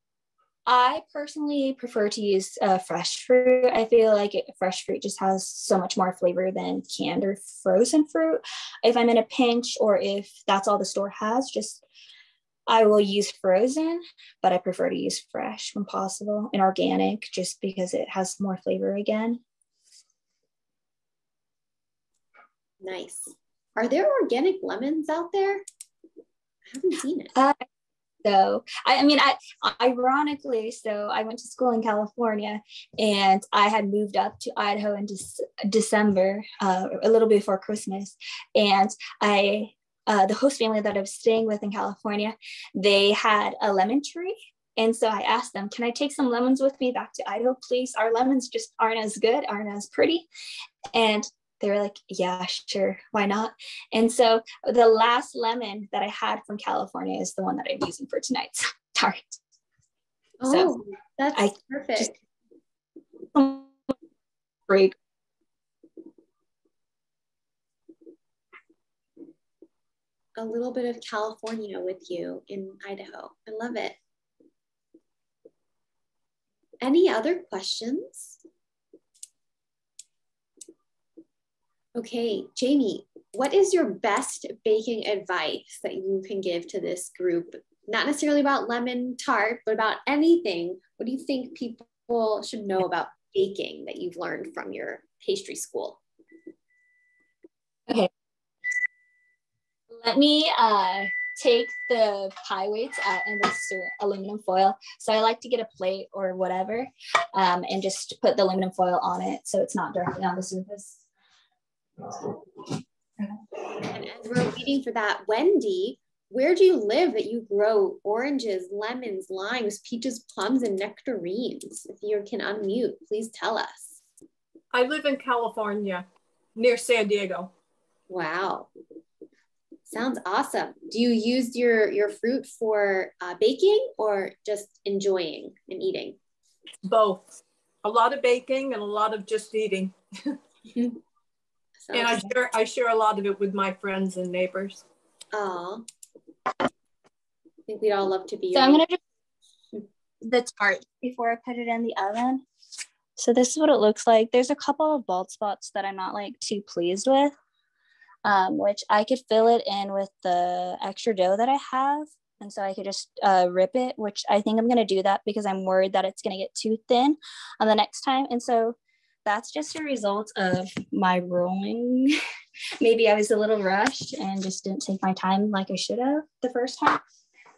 I personally prefer to use fresh fruit. I feel like fresh fruit just has so much more flavor than canned or frozen fruit. If I'm in a pinch or if that's all the store has, I will use frozen, but I prefer to use fresh when possible and organic, just because it has more flavor again. Nice. Are there organic lemons out there? I haven't seen it. Ironically, I went to school in California and I had moved up to Idaho in December, a little before Christmas. And the host family that I was staying with in California, they had a lemon tree. And so I asked them, can I take some lemons with me back to Idaho, please? Our lemons just aren't as good, aren't as pretty. And they were like, yeah, sure, why not? And so the last lemon that I had from California is the one that I'm using for tonight's tart. Oh, so that's perfect. Great. A little bit of California with you in Idaho. I love it. Any other questions? Okay, Jamie, what is your best baking advice that you can give to this group? Not necessarily about lemon tart, but about anything. What do you think people should know about baking that you've learned from your pastry school? Okay. Let me take the pie weights out in this aluminum foil. So I like to get a plate or whatever and just put the aluminum foil on it so it's not directly on the surface. And as we're waiting for that, Wendy, where do you live that you grow oranges, lemons, limes, peaches, plums, and nectarines? If you can unmute, please tell us. I live in California, near San Diego. Wow. Sounds awesome. Do you use your fruit for baking or just enjoying and eating? Both. A lot of baking and a lot of just eating. And I share a lot of it with my friends and neighbors. Aw. I think we'd all love to be. So I'm gonna do the tart before I put it in the oven. So this is what it looks like. There's a couple of bald spots that I'm not like too pleased with, which I could fill it in with the extra dough that I have. And so I could just rip it, which I think I'm going to do that because I'm worried that it's going to get too thin on the next time. And so that's just a result of my rolling. Maybe I was a little rushed and just didn't take my time like I should have the first time.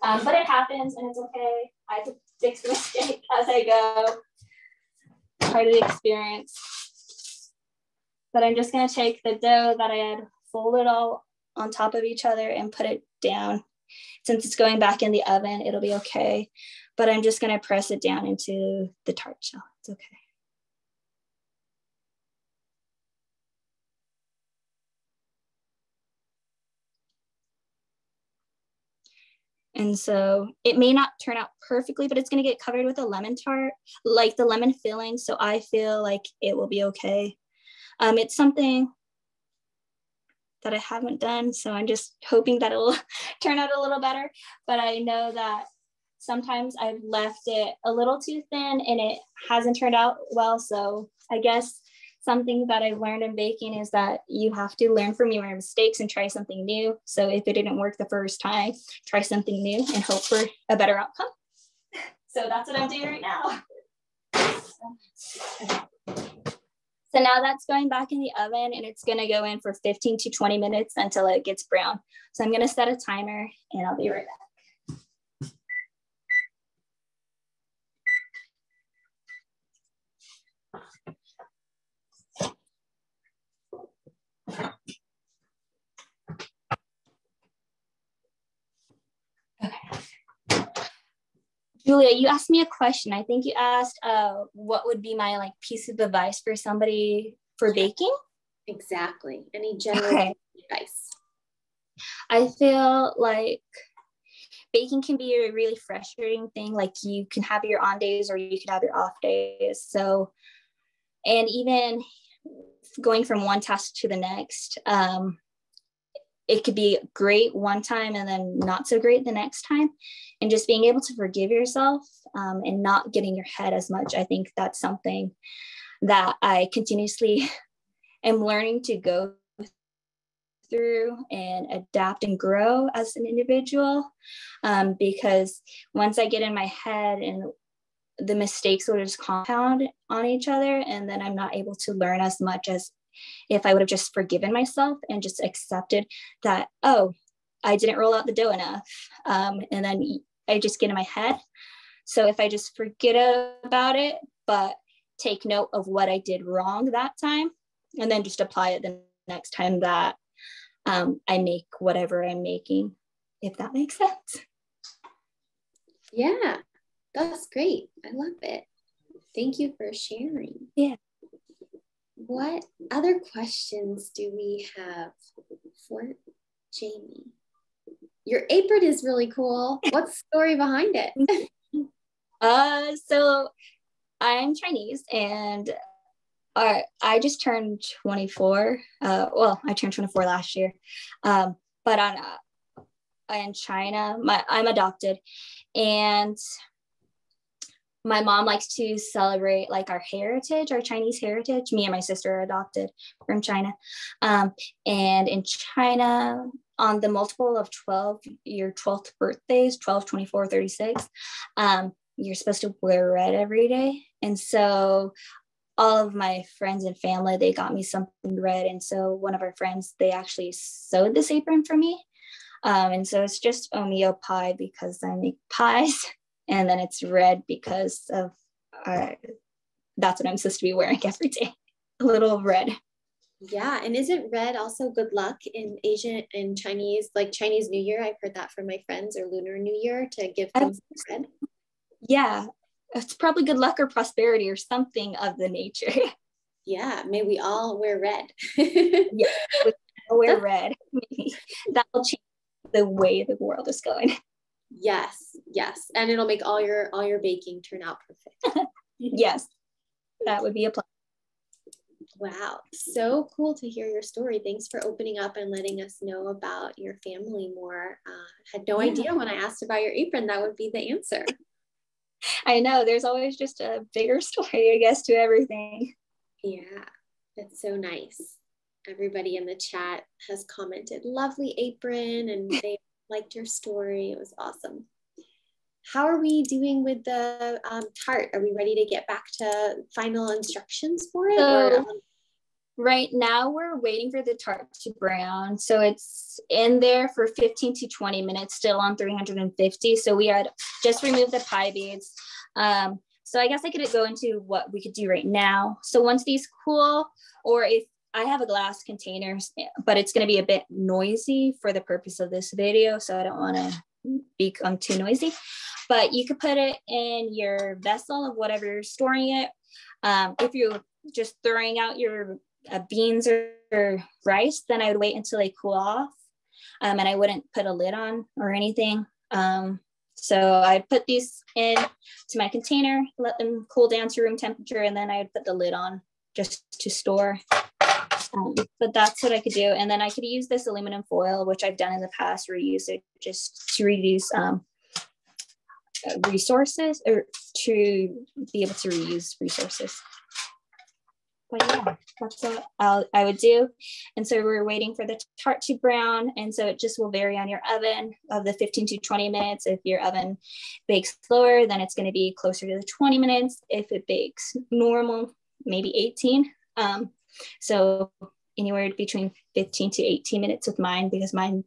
But it happens and it's okay. I could fix the mistake as I go. Part of the experience. But I'm just going to take the dough that I had folded all on top of each other and put it down. Since it's going back in the oven, it'll be okay. But I'm just going to press it down into the tart shell. It's okay. And so it may not turn out perfectly, but it's going to get covered with a lemon tart, like the lemon filling. So I feel like it will be okay. It's something that I haven't done. So I'm just hoping that it'll turn out a little better. But I know that sometimes I've left it a little too thin and it hasn't turned out well. So I guess something that I've learned in baking is that you have to learn from your mistakes and try something new. So if it didn't work the first time, try something new and hope for a better outcome. So that's what I'm doing right now. So now that's going back in the oven and it's going to go in for 15 to 20 minutes until it gets brown. So I'm going to set a timer and I'll be right back. Julia, you asked me a question. I think you asked what would be my like piece of advice for somebody for baking? Exactly. Any general advice? I feel like baking can be a really frustrating thing. Like you can have your on days or you can have your off days. So, and even going from one task to the next, it could be great one time and then not so great the next time. And just being able to forgive yourself and not getting your head as much. I think that's something that I continuously am learning to go through and adapt and grow as an individual. Because once I get in my head and the mistakes will just compound on each other, and then I'm not able to learn as much as if I would have just forgiven myself and just accepted that, oh, I didn't roll out the dough enough. And then I just get in my head. So if I just forget about it, but take note of what I did wrong that time, and then just apply it the next time that I make whatever I'm making, if that makes sense. Yeah, that's great. I love it. Thank you for sharing. Yeah. What other questions do we have for Jamie? Your apron is really cool. What's the story behind it? So I'm Chinese and I just turned 24. Well, I turned 24 last year. But in China, I'm adopted, and my mom likes to celebrate like our heritage, our Chinese heritage. Me and my sister are adopted from China. And in China, on the multiple of 12, your 12th birthdays, 12, 24, 36, you're supposed to wear red every day. And so all of my friends and family, they got me something red. And so one of our friends, they actually sewed this apron for me. And so it's just omeo pie because I make pies. And then it's red because of that's what I'm supposed to be wearing every day. A little red. Yeah. And isn't red also good luck in Asian and Chinese, like Chinese New Year? I've heard that from my friends, or Lunar New Year, to give things red. Yeah. It's probably good luck or prosperity or something of the nature. Yeah. May we all wear red. Yeah. wear red. That'll change the way the world is going. Yes, yes. And it'll make all your baking turn out perfect. Yes, that would be a plus. Wow, so cool to hear your story. Thanks for opening up and letting us know about your family more. Had no idea when I asked about your apron that would be the answer. I know, there's always just a bigger story, I guess, to everything. Yeah, that's so nice. Everybody in the chat has commented, lovely apron, and they liked your story. It was awesome. How are we doing with the tart? Are we ready to get back to final instructions for it? So, right now we're waiting for the tart to brown. So it's in there for 15 to 20 minutes, still on 350. So we had just removed the pie beads. So I guess I could go into what we could do right now. So once these cool, or if I have a glass container, but it's going to be a bit noisy for the purpose of this video, so I don't want to become too noisy. But you could put it in your vessel of whatever you're storing it. If you're just throwing out your beans or rice, then I would wait until they cool off. And I wouldn't put a lid on or anything. So I put these in to my container, let them cool down to room temperature, and then I would put the lid on just to store. But that's what I could do. And then I could use this aluminum foil, which I've done in the past, reuse it just to reduce resources, or to be able to reuse resources. But yeah, that's what I would do. And so we're waiting for the tart to brown. And so it just will vary on your oven of the 15 to 20 minutes. If your oven bakes slower, then it's going to be closer to the 20 minutes. If it bakes normal, maybe 18. So anywhere between 15 to 18 minutes with mine, because my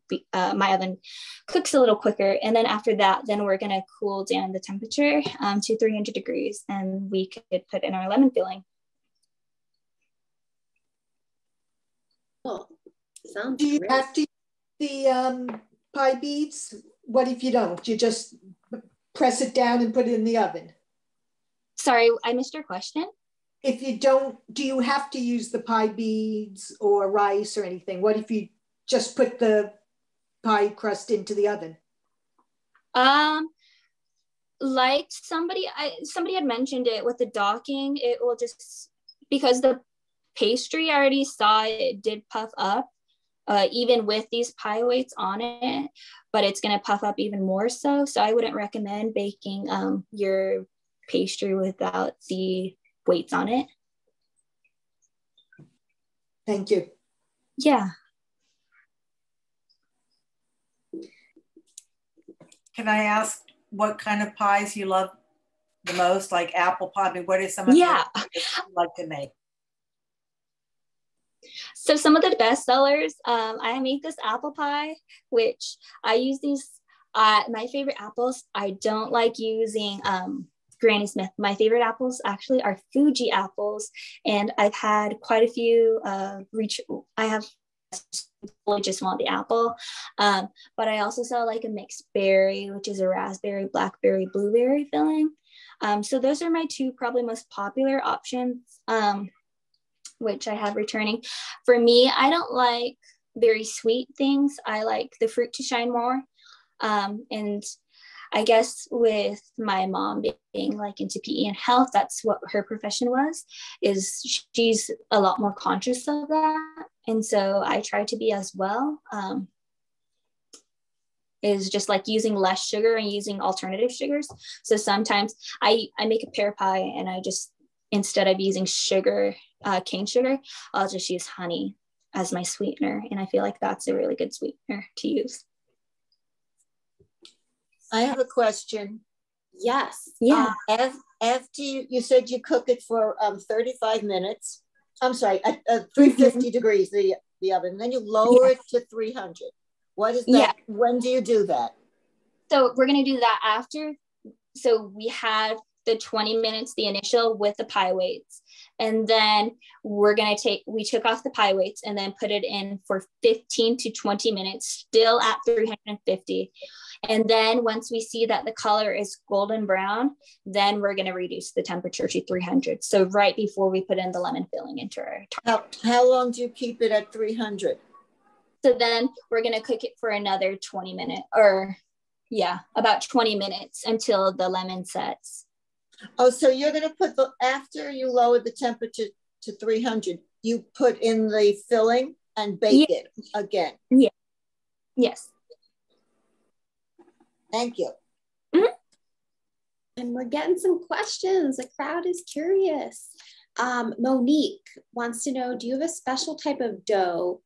oven cooks a little quicker. And then after that, then we're going to cool down the temperature to 300 degrees, and we could put in our lemon filling. Cool. Sounds Do you great. have to use the pie beads? What if you don't? You just press it down and put it in the oven? Sorry, I missed your question. If you don't, do you have to use the pie beads or rice or anything? What if you just put the pie crust into the oven? Like somebody had mentioned it with the docking, it will just, because the pastry I already saw, it did puff up, even with these pie weights on it, but it's going to puff up even more so. So I wouldn't recommend baking your pastry without the weights on it. Thank you. Yeah. Can I ask what kind of pies you love the most, like apple pie? I mean, what is some of the you like to make? So some of the best sellers, I make this apple pie, which I use these, my favorite apples. I don't like using Granny Smith. My favorite apples actually are Fuji apples, and I've had quite a few I have just want the apple, but I also sell like a mixed berry, which is a raspberry, blackberry, blueberry filling. So those are my two probably most popular options, which I have returning. For me, I don't like very sweet things. I like the fruit to shine more, and I guess with my mom being like into PE and health, that's what her profession was, is she's a lot more conscious of that. And so I try to be as well, is just like using less sugar and using alternative sugars. So sometimes I make a pear pie, and I just, instead of using sugar, cane sugar, I'll just use honey as my sweetener. And I feel like that's a really good sweetener to use. I have a question. Yes. Yeah. After you said you cook it for 35 minutes. I'm sorry, at 350 degrees, the oven. Then you lower it to 300. What is that? Yeah. When do you do that? So we're going to do that after. So we had the 20 minutes, the initial with the pie weights. And then we took off the pie weights and then put it in for 15 to 20 minutes, still at 350. And then once we see that the color is golden brown, then we're going to reduce the temperature to 300. So right before we put in the lemon filling into our tart. How long do you keep it at 300? So then we're gonna cook it for another 20 minutes, or yeah, about 20 minutes until the lemon sets. Oh, so you're gonna put after you lower the temperature to 300, you put in the filling and bake it again. Yeah. Yes. Thank you. Mm-hmm. And we're getting some questions. The crowd is curious. Monique wants to know, do you have a special type of dough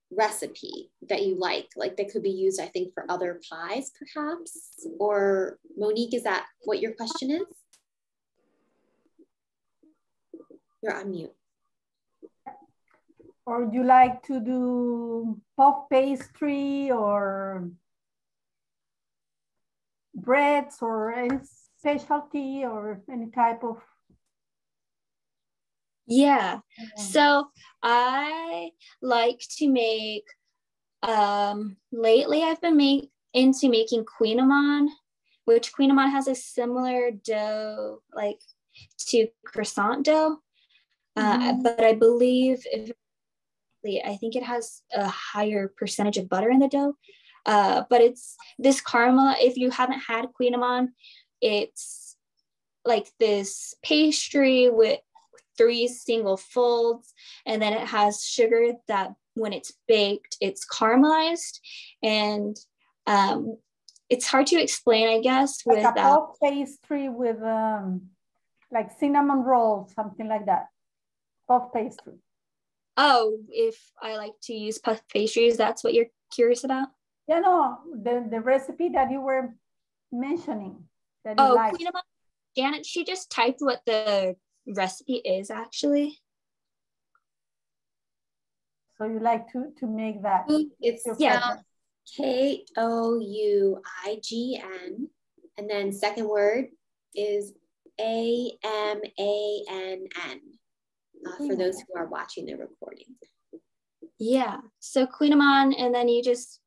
recipe that you like that could be used, I think, for other pies perhaps? Or Monique, is that what your question is? You're on mute. Or do you like to do puff pastry or breads or any specialty or any type of? Yeah. So I like to make, lately I've been into making quinamon, which quinamon has a similar dough to croissant dough. But I believe I think it has a higher percentage of butter in the dough. But it's this caramel. If you haven't had quinamon, it's like this pastry with 3 single folds, and then it has sugar that when it's baked, it's caramelized, and it's hard to explain, I guess, like a puff pastry with like cinnamon rolls, something like that. Puff pastry. Oh, if I like to use puff pastries, that's what you're curious about? Yeah, no, the recipe that you were mentioning. That you like. Janet, she just typed what the recipe is actually. So you like to make that? It's K-O-U-I-G-N, and then second word is A-M-A-N-N, for those who are watching the recording. Yeah, so quinamon, and then you just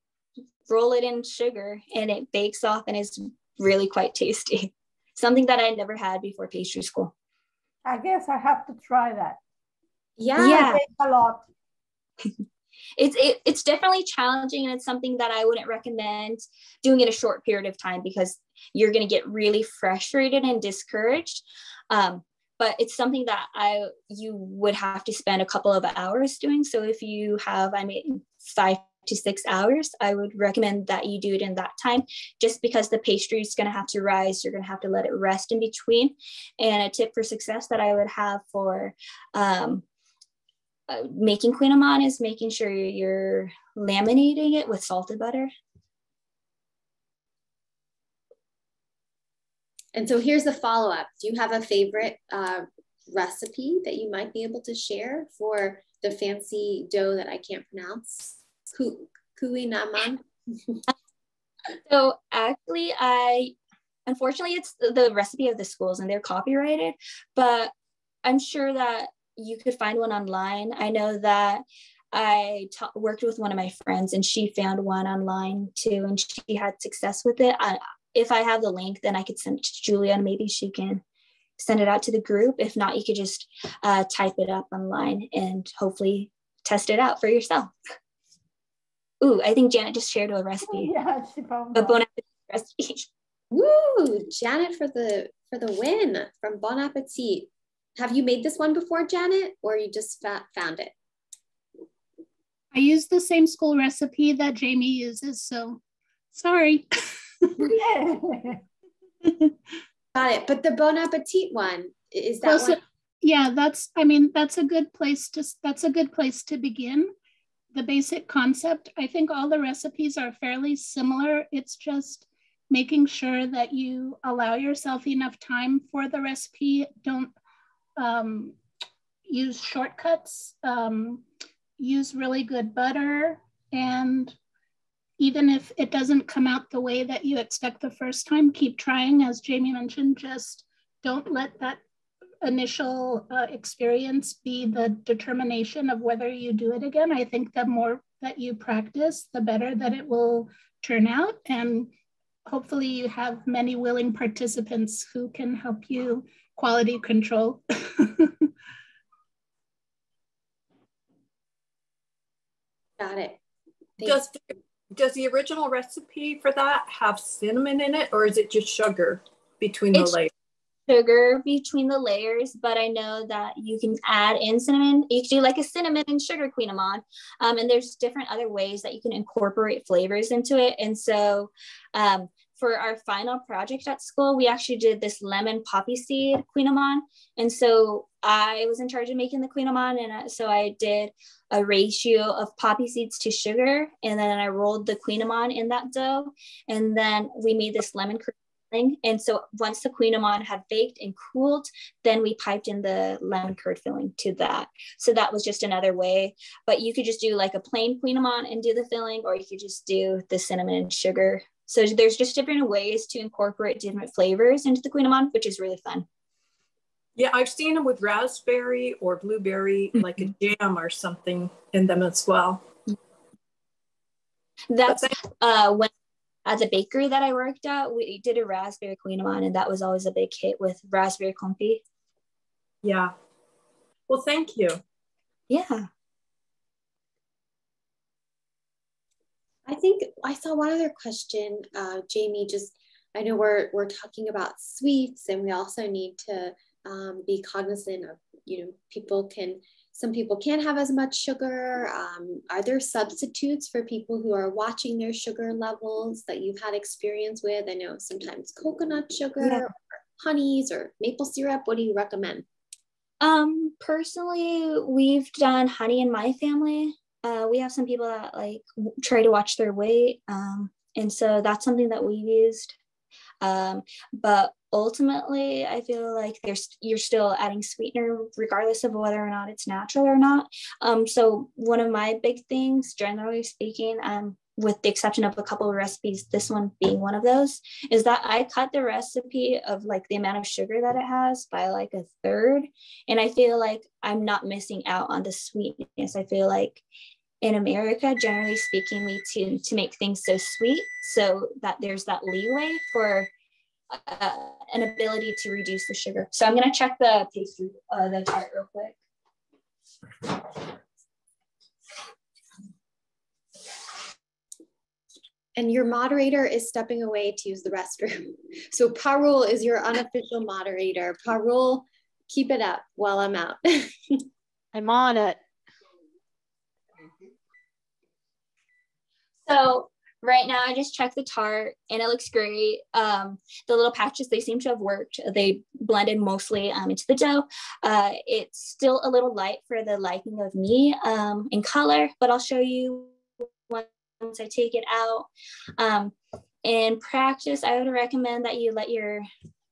roll it in sugar and it bakes off and it's really quite tasty. Something that I never had before pastry school. I guess I have to try that. Yeah. It takes a lot. It's definitely challenging, and it's something that I wouldn't recommend doing in a short period of time because you're going to get really frustrated and discouraged. But it's something that you would have to spend a couple of hours doing. So if you have, 5 to 6 hours, I would recommend that you do it in that time, just because the pastry is going to have to rise. You're going to have to let it rest in between. And a tip for success that I would have for making quinamon is making sure you're laminating it with salted butter. And so here's the follow-up. Do you have a favorite recipe that you might be able to share for the fancy dough that I can't pronounce? Quinamon? So actually, unfortunately, it's the recipe of the schools and they're copyrighted, but I'm sure that you could find one online. I know that I worked with one of my friends and she found one online too, and she had success with it. If I have the link, then I could send it to Julia and maybe she can send it out to the group. If not, you could just type it up online and hopefully test it out for yourself. Ooh, I think Janet just shared a recipe. Yeah, she found a Bon Appetit recipe. Woo, Janet for the win from Bon Appetit. Have you made this one before, Janet, or you just found it? I use the same school recipe that Jamie uses, so sorry. Got it. But the Bon Appetit one, is that one? Yeah, that's a good place to begin. The basic concept, I think all the recipes are fairly similar. It's just making sure that you allow yourself enough time for the recipe. Don't use shortcuts. Use really good butter, and even if it doesn't come out the way that you expect the first time, keep trying. As Jamie mentioned, just don't let that initial experience be the determination of whether you do it again. I think the more that you practice, the better that it will turn out. And hopefully you have many willing participants who can help you quality control. Got it. Does the original recipe for that have cinnamon in it, or is it just sugar between the layers? Sugar between the layers, but I know that you can add in cinnamon. You can do like a cinnamon and sugar kouign-amann, and there's different other ways that you can incorporate flavors into it. And so for our final project at school, we actually did this lemon poppy seed kouign-amann. And so I was in charge of making the kouign-amann, and so I did a ratio of poppy seeds to sugar, and then I rolled the kouign-amann in that dough, and then we made this lemon curd. And so once the kouign-amann had baked and cooled, then we piped in the lemon curd filling to that. So that was just another way. But you could just do like a plain kouign-amann and do the filling, or you could just do the cinnamon and sugar. So there's just different ways to incorporate different flavors into the kouign-amann, which is really fun. Yeah, I've seen them with raspberry or blueberry, like a jam or something in them as well. That's when at the bakery that I worked at, we did a raspberry kouign-amann, and that was always a big hit with raspberry confit. Yeah. Well, thank you. Yeah. I think I saw one other question, Jamie. Just I know we're talking about sweets, and we also need to be cognizant of, some people can't have as much sugar. Are there substitutes for people who are watching their sugar levels that you've had experience with? I know sometimes coconut sugar, or honeys, or maple syrup. What do you recommend? Personally, we've done honey in my family. We have some people that like try to watch their weight. And so that's something that we've used. But ultimately, I feel like you're still adding sweetener regardless of whether or not it's natural or not. So one of my big things, generally speaking, with the exception of a couple of recipes, this one being one of those, is that I cut the recipe of like the amount of sugar that it has by like a third. And I feel like I'm not missing out on the sweetness. I feel like in America, generally speaking, we tend to make things so sweet so that there's that leeway for an ability to reduce the sugar. So I'm going to check the pastry, the tart real quick. And your moderator is stepping away to use the restroom. So Parul is your unofficial moderator. Parul, keep it up while I'm out. I'm on it. So right now I just checked the tart and it looks great. The little patches, they seem to have worked. They blended mostly into the dough. It's still a little light for the liking of me in color, but I'll show you once I take it out. In practice, I would recommend that you let your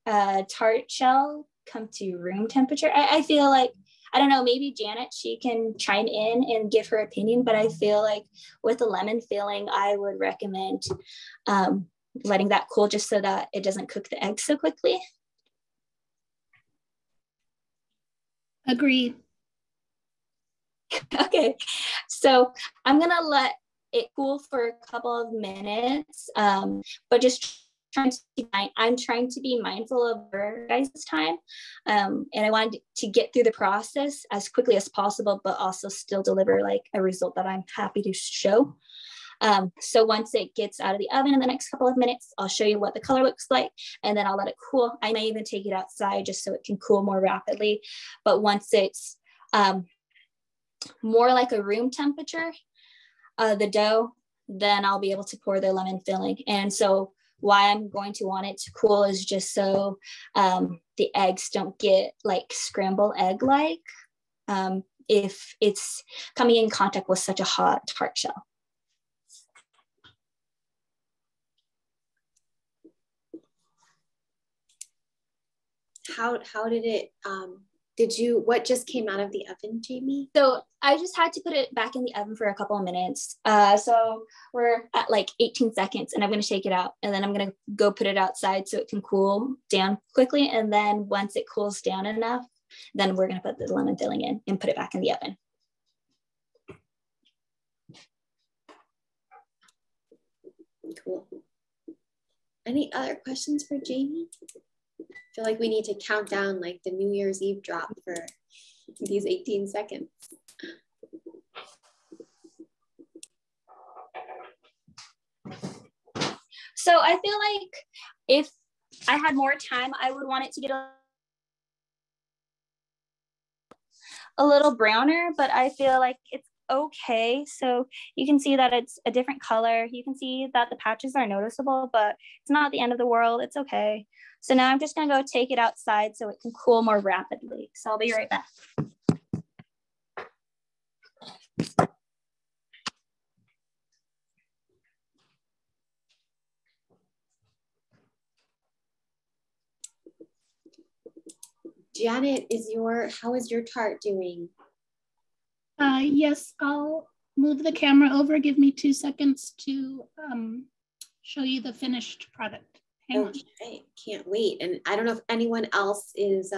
tart shell come to room temperature. I feel like, I don't know, maybe Janet, she can chime in and give her opinion, but I feel like with the lemon filling, I would recommend letting that cool just so that it doesn't cook the eggs so quickly. Agreed. Okay, so I'm gonna let it cool for a couple of minutes, but just I'm trying to be mindful of your guys' time, and I wanted to get through the process as quickly as possible, but also still deliver like a result that I'm happy to show. So once it gets out of the oven in the next couple of minutes, I'll show you what the color looks like, and then I'll let it cool. I may even take it outside just so it can cool more rapidly. But once it's more like a room temperature, the dough, then I'll be able to pour the lemon filling. And so why I'm going to want it to cool is just so the eggs don't get like scrambled egg-like if it's coming in contact with such a hot tart shell. How did it, what just came out of the oven, Jamie? So I just had to put it back in the oven for a couple of minutes. So we're at like 18 seconds and I'm going to shake it out, and then I'm going to go put it outside so it can cool down quickly. And then once it cools down enough, then we're going to put the lemon filling in and put it back in the oven. Cool. Any other questions for Jamie? I feel like we need to count down like the New Year's Eve drop for these 18 seconds. So I feel like if I had more time, I would want it to get a little browner, but I feel like it's okay. So you can see that it's a different color. You can see that the patches are noticeable, but it's not the end of the world. It's okay. So now I'm just gonna go take it outside so it can cool more rapidly. So I'll be right back. Janet, how is your tart doing? Yes, I'll move the camera over. Give me 2 seconds to show you the finished product. Hang on. Can't wait. And I don't know if anyone else is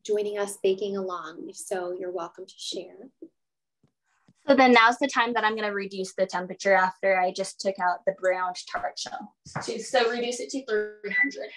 joining us baking along. If so, you're welcome to share. So then now's the time that I'm going to reduce the temperature after I just took out the browned tart shell. So reduce it to 300.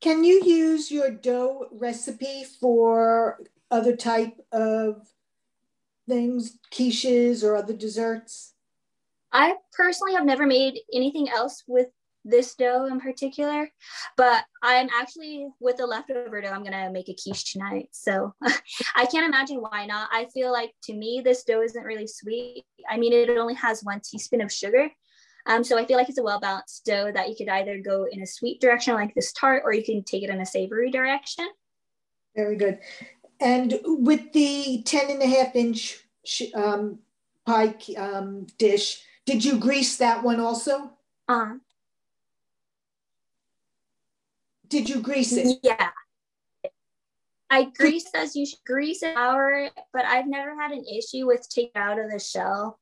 Can you use your dough recipe for other type of things, quiches or other desserts? I personally have never made anything else with this dough in particular, but I'm actually, with the leftover dough, I'm gonna make a quiche tonight. So I can't imagine why not. I feel like, to me, this dough isn't really sweet. I mean, it only has 1 teaspoon of sugar. So I feel like it's a well-balanced dough that you could either go in a sweet direction like this tart, or you can take it in a savory direction. Very good. And with the 10.5-inch pie dish, did you grease that one also? Did you grease it? Yeah. I grease as you should grease an hour, but I've never had an issue with taking it out of the shell.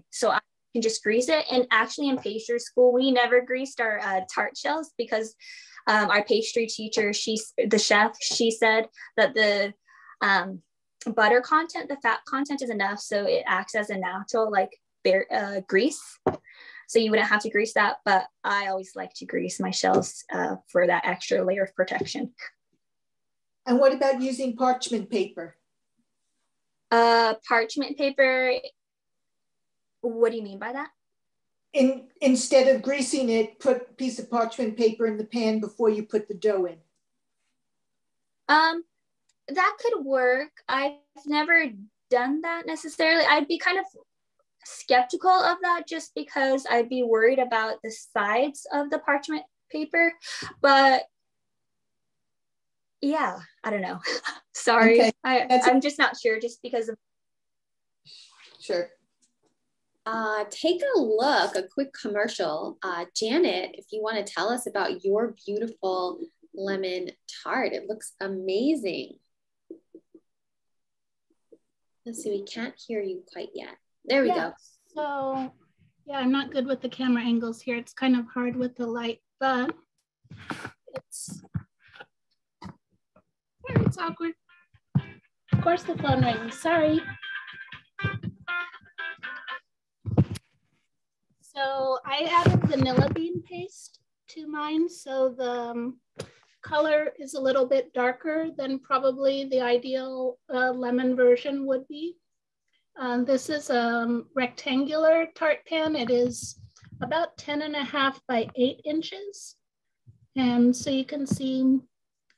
So I can just grease it. And actually in pastry school, we never greased our tart shells because our pastry teacher, the chef, she said that the butter content, the fat content is enough. So it acts as a natural grease. So you wouldn't have to grease that, but I always like to grease my shells for that extra layer of protection. And what about using parchment paper? Parchment paper, what do you mean by that? Instead of greasing it, put a piece of parchment paper in the pan before you put the dough in. That could work. I've never done that necessarily. I'd be kind of skeptical of that just because I'd be worried about the sides of the parchment paper, but yeah, I don't know. Sorry. Okay. I'm just not sure just because of. Sure. Take a look, a quick commercial. Janet, if you want to tell us about your beautiful lemon tart, it looks amazing. Let's see, we can't hear you quite yet. There we go. So yeah, I'm not good with the camera angles here. It's kind of hard with the light, but it's awkward. Of course the phone rings, sorry. So I added vanilla bean paste to mine. So the color is a little bit darker than probably the ideal lemon version would be. This is a rectangular tart pan. It is about 10.5 by 8 inches. And so you can see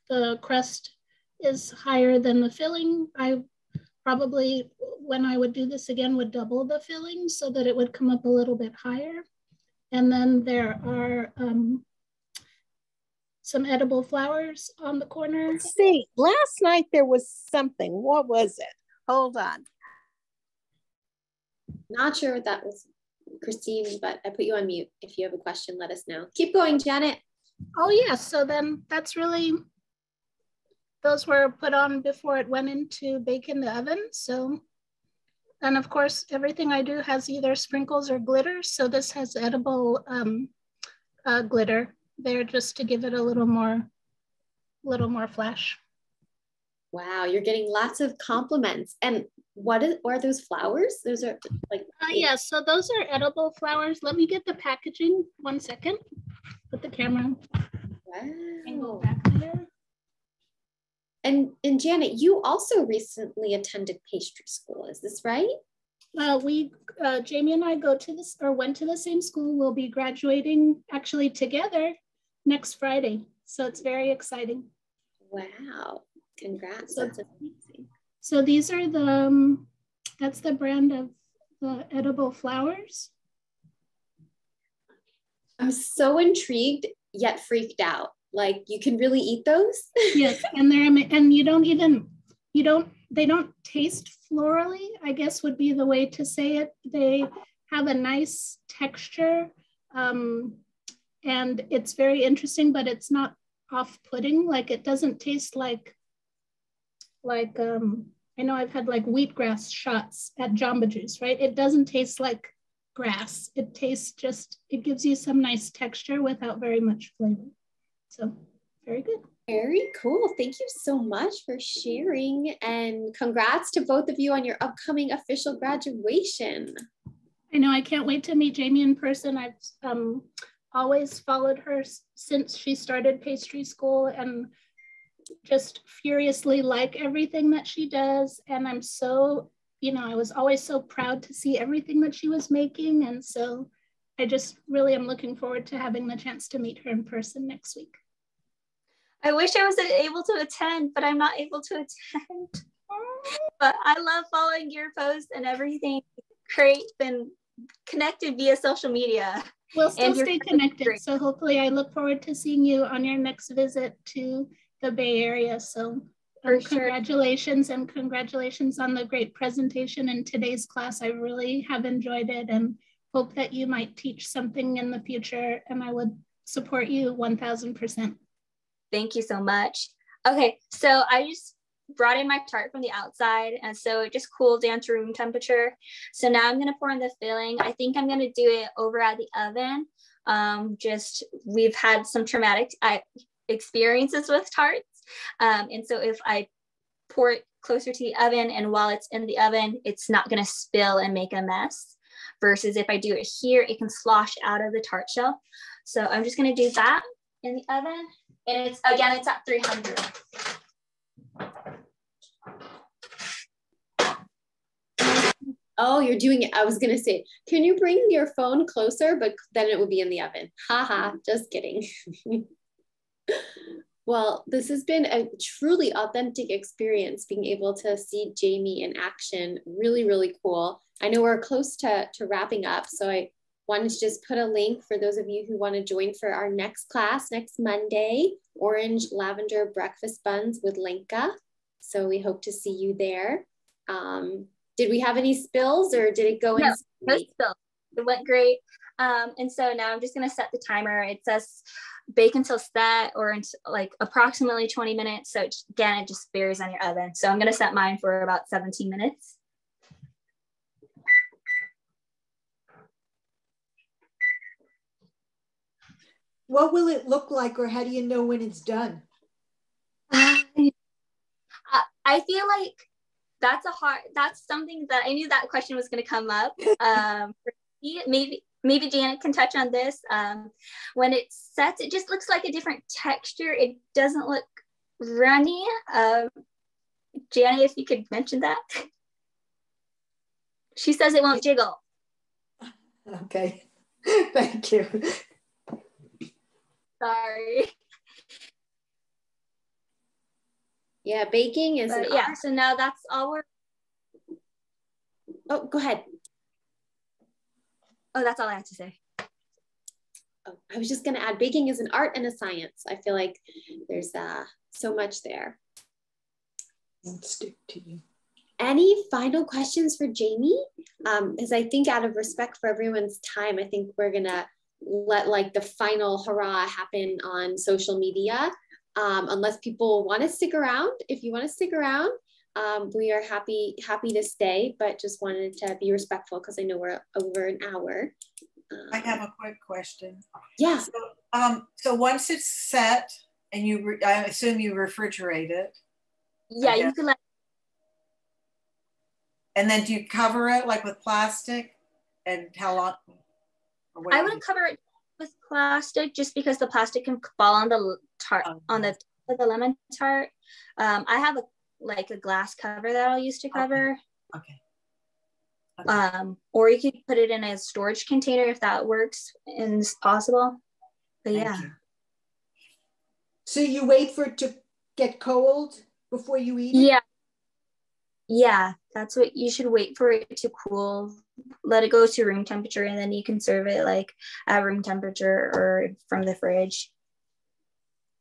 the crust is higher than the filling. I probably, when I would do this again, would double the filling so that it would come up a little bit higher. And then there are some edible flowers on the corner. Let's see, last night there was something. What was it? Hold on. Not sure what that was, Christine, but I put you on mute. If you have a question, let us know. Keep going, Janet. Oh yes, so then that's really, those were put on before it went into bake in the oven. So, and of course, everything I do has either sprinkles or glitter. So this has edible glitter there just to give it a little more flash. Wow, you're getting lots of compliments. And what are those flowers? Those are like yeah, so those are edible flowers. Let me get the packaging. 1 second. Put the camera. And go back there. And Janet, you also recently attended pastry school. Is this right? Jamie and I went to the same school. We'll be graduating actually together next Friday. So it's very exciting. Wow. Congrats. So, that's amazing. So these are that's the brand of the edible flowers. I'm so intrigued yet freaked out. Like, you can really eat those? Yes, and they don't taste florally, I guess would be the way to say it. They have a nice texture, and it's very interesting, but it's not off-putting. Like, it doesn't taste like I know I've had like wheatgrass shots at Jamba Juice, right? It doesn't taste like grass. It tastes it gives you some nice texture without very much flavor. So very good. Very cool. Thank you so much for sharing, and congrats to both of you on your upcoming official graduation. I know, I can't wait to meet Jamie in person. I've always followed her since she started pastry school and just furiously like everything that she does. And I'm so, I was always so proud to see everything that she was making. And so I just really am looking forward to having the chance to meet her in person next week. I wish I was able to attend, but I'm not able to attend. But I love following your posts and everything. Great, been connected via social media. We'll still stay connected. So hopefully I look forward to seeing you on your next visit to the Bay Area. So congratulations, and congratulations on the great presentation in today's class. I really have enjoyed it and hope that you might teach something in the future, and I would support you 1000%. Thank you so much. Okay, so I just brought in my tart from the outside, and so it just cooled down to room temperature. So now I'm gonna pour in the filling. I think I'm gonna do it over at the oven. We've had some traumatic experiences with tarts. And so if I pour it closer to the oven and while it's in the oven, it's not gonna spill and make a mess. Versus if I do it here, it can slosh out of the tart shell. So I'm just gonna do that in the oven. And it's at 300. Oh, you're doing it. I was going to say, can you bring your phone closer? But then it would be in the oven. Haha, just kidding. Well, this has been a truly authentic experience, being able to see Jamie in action. Really, really cool. I know we're close to wrapping up, so I wanted to just put a link for those of you who want to join for our next class next Monday, Orange Lavender Breakfast Buns with Lenka. So we hope to see you there. Did we have any spills, or did it go in? No spills. It went great. And so now I'm just gonna set the timer. It says bake until set, or until like approximately 20 minutes. So again, it just varies on your oven. So I'm gonna set mine for about 17 minutes. What will it look like, or how do you know when it's done? I feel like that's something that I knew that question was going to come up. Maybe Janet can touch on this. When it sets, it just looks like a different texture. It doesn't look runny. Janet, if you could mention that. She says it won't jiggle. Okay, thank you. Sorry. Yeah, baking is yeah, so now that's all we're... Oh, go ahead. Oh, that's all I have to say. Oh, I was just gonna add, baking is an art and a science. I feel like there's so much there. I'll stick to you. Any final questions for Jamie? Because I think out of respect for everyone's time, I think we're gonna let like the final hurrah happen on social media. Unless people want to stick around. If you want to stick around, we are happy to stay, but just wanted to be respectful because I know we're over an hour. I have a quick question. Yeah. So once it's set and I assume you refrigerate it. Yeah, you can And then do you cover it like with plastic? And how long? I wouldn't cover it with plastic just because the plastic can fall on the tart, on the top of the lemon tart. I have a glass cover that I'll use to cover. Okay. Or you could put it in a storage container if that works and is possible. But Thank yeah. you. So you wait for it to get cold before you eat it? Yeah. Yeah, that's what you should wait for it to cool. Let it go to room temperature, and then you can serve it like at room temperature or from the fridge.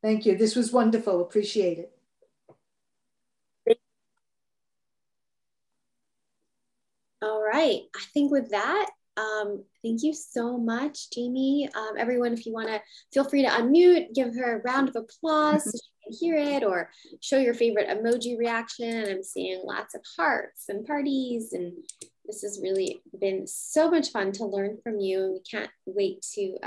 Thank you. This was wonderful. Appreciate it. All right. I think with that, thank you so much, Jamie. Everyone, if you want to, feel free to unmute, give her a round of applause so she can hear it, or show your favorite emoji reaction. I'm seeing lots of hearts and parties, and this has really been so much fun to learn from you. And we can't wait to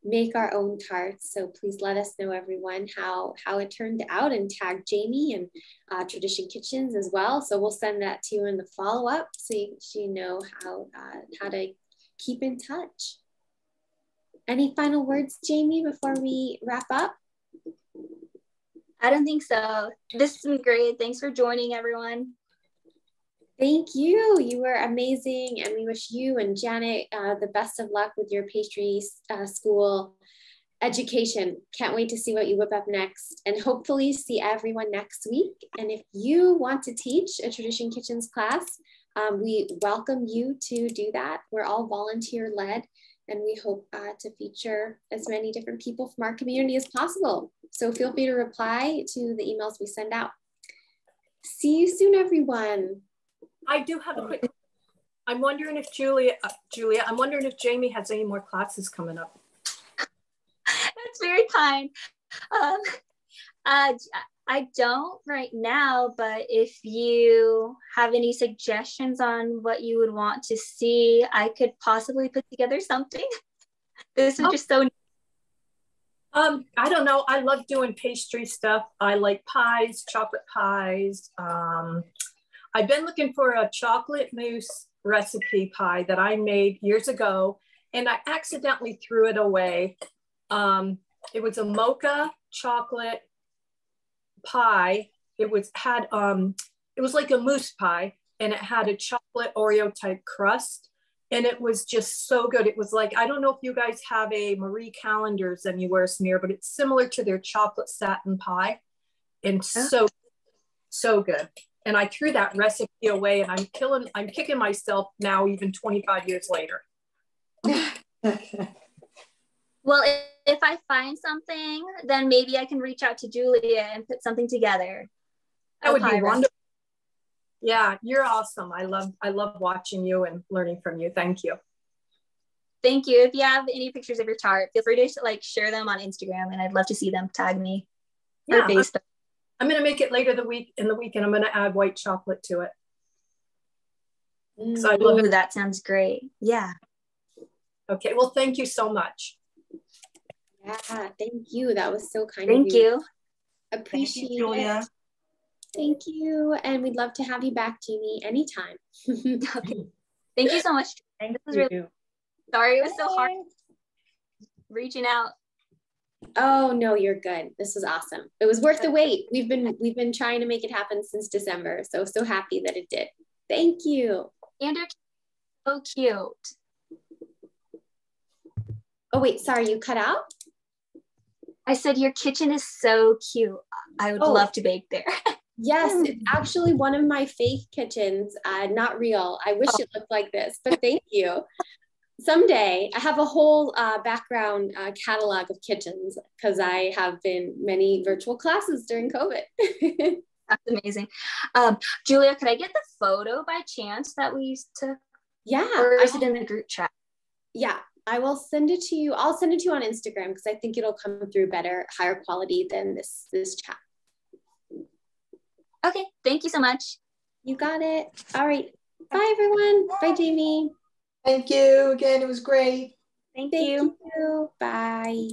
make our own tarts. So please let us know, everyone, how it turned out, and tag Jamie and Tradition Kitchens as well. So we'll send that to you in the follow-up so you know how to keep in touch. Any final words, Jamie, before we wrap up? I don't think so. This has been great. Thanks for joining, everyone. Thank you. You were amazing. And we wish you and Janet the best of luck with your pastry school education. Can't wait to see what you whip up next, and hopefully see everyone next week. And if you want to teach a Tradition Kitchens class, we welcome you to do that. We're all volunteer led, and we hope to feature as many different people from our community as possible. So feel free to reply to the emails we send out. See you soon, everyone. I do have a quick, I'm wondering if Julia, I'm wondering if Jamie has any more classes coming up. That's very kind. I don't right now, but if you have any suggestions on what you would want to see, I could possibly put together something. This is just so. I don't know. I love doing pastry stuff. I like pies, chocolate pies. I've been looking for a chocolate mousse recipe pie that I made years ago, and I accidentally threw it away. It was a mocha chocolate pie. It was like a mousse pie, and it had a chocolate Oreo type crust, and it was just so good. It was like, I don't know if you guys have a Marie Callender's anywhere near, but it's similar to their chocolate satin pie, and so good. And I threw that recipe away, and I'm kicking myself now, even 25 years later. Well, if I find something, then maybe I can reach out to Julia and put something together. That would be wonderful. Yeah, you're awesome. I love watching you and learning from you. Thank you. Thank you. If you have any pictures of your tart, feel free to share them on Instagram, and I'd love to see them. Tag me. Yeah, or Facebook. I'm going to make it later in the week, and I'm going to add white chocolate to it. So I love it. That sounds great. Yeah. Okay. Well, thank you so much. Yeah, thank you. That was so kind of you. Thank you. Appreciate it. Julia. Thank you. And we'd love to have you back, Jamie, anytime. Okay. Thank you so much. Thank you. Really, sorry it was so hard reaching out. Oh no, you're good. This was awesome. It was worth the wait. We've been trying to make it happen since December. So happy that it did. Thank you. And you're so cute. Oh wait, sorry, you cut out? I said your kitchen is so cute. I would love to bake there. Yes, it's actually one of my fake kitchens, not real. I wish it looked like this, but thank you. Someday, I have a whole background catalog of kitchens because I have been many virtual classes during COVID. That's amazing. Julia, could I get the photo by chance that we took? Yeah. Or is it in the group chat? Yeah, I will send it to you. I'll send it to you on Instagram because I think it'll come through better, higher quality than this chat. Okay, thank you so much. You got it. All right. Bye, everyone. Bye, Jamie. Thank you again. It was great. Thank Thank you. you. Bye.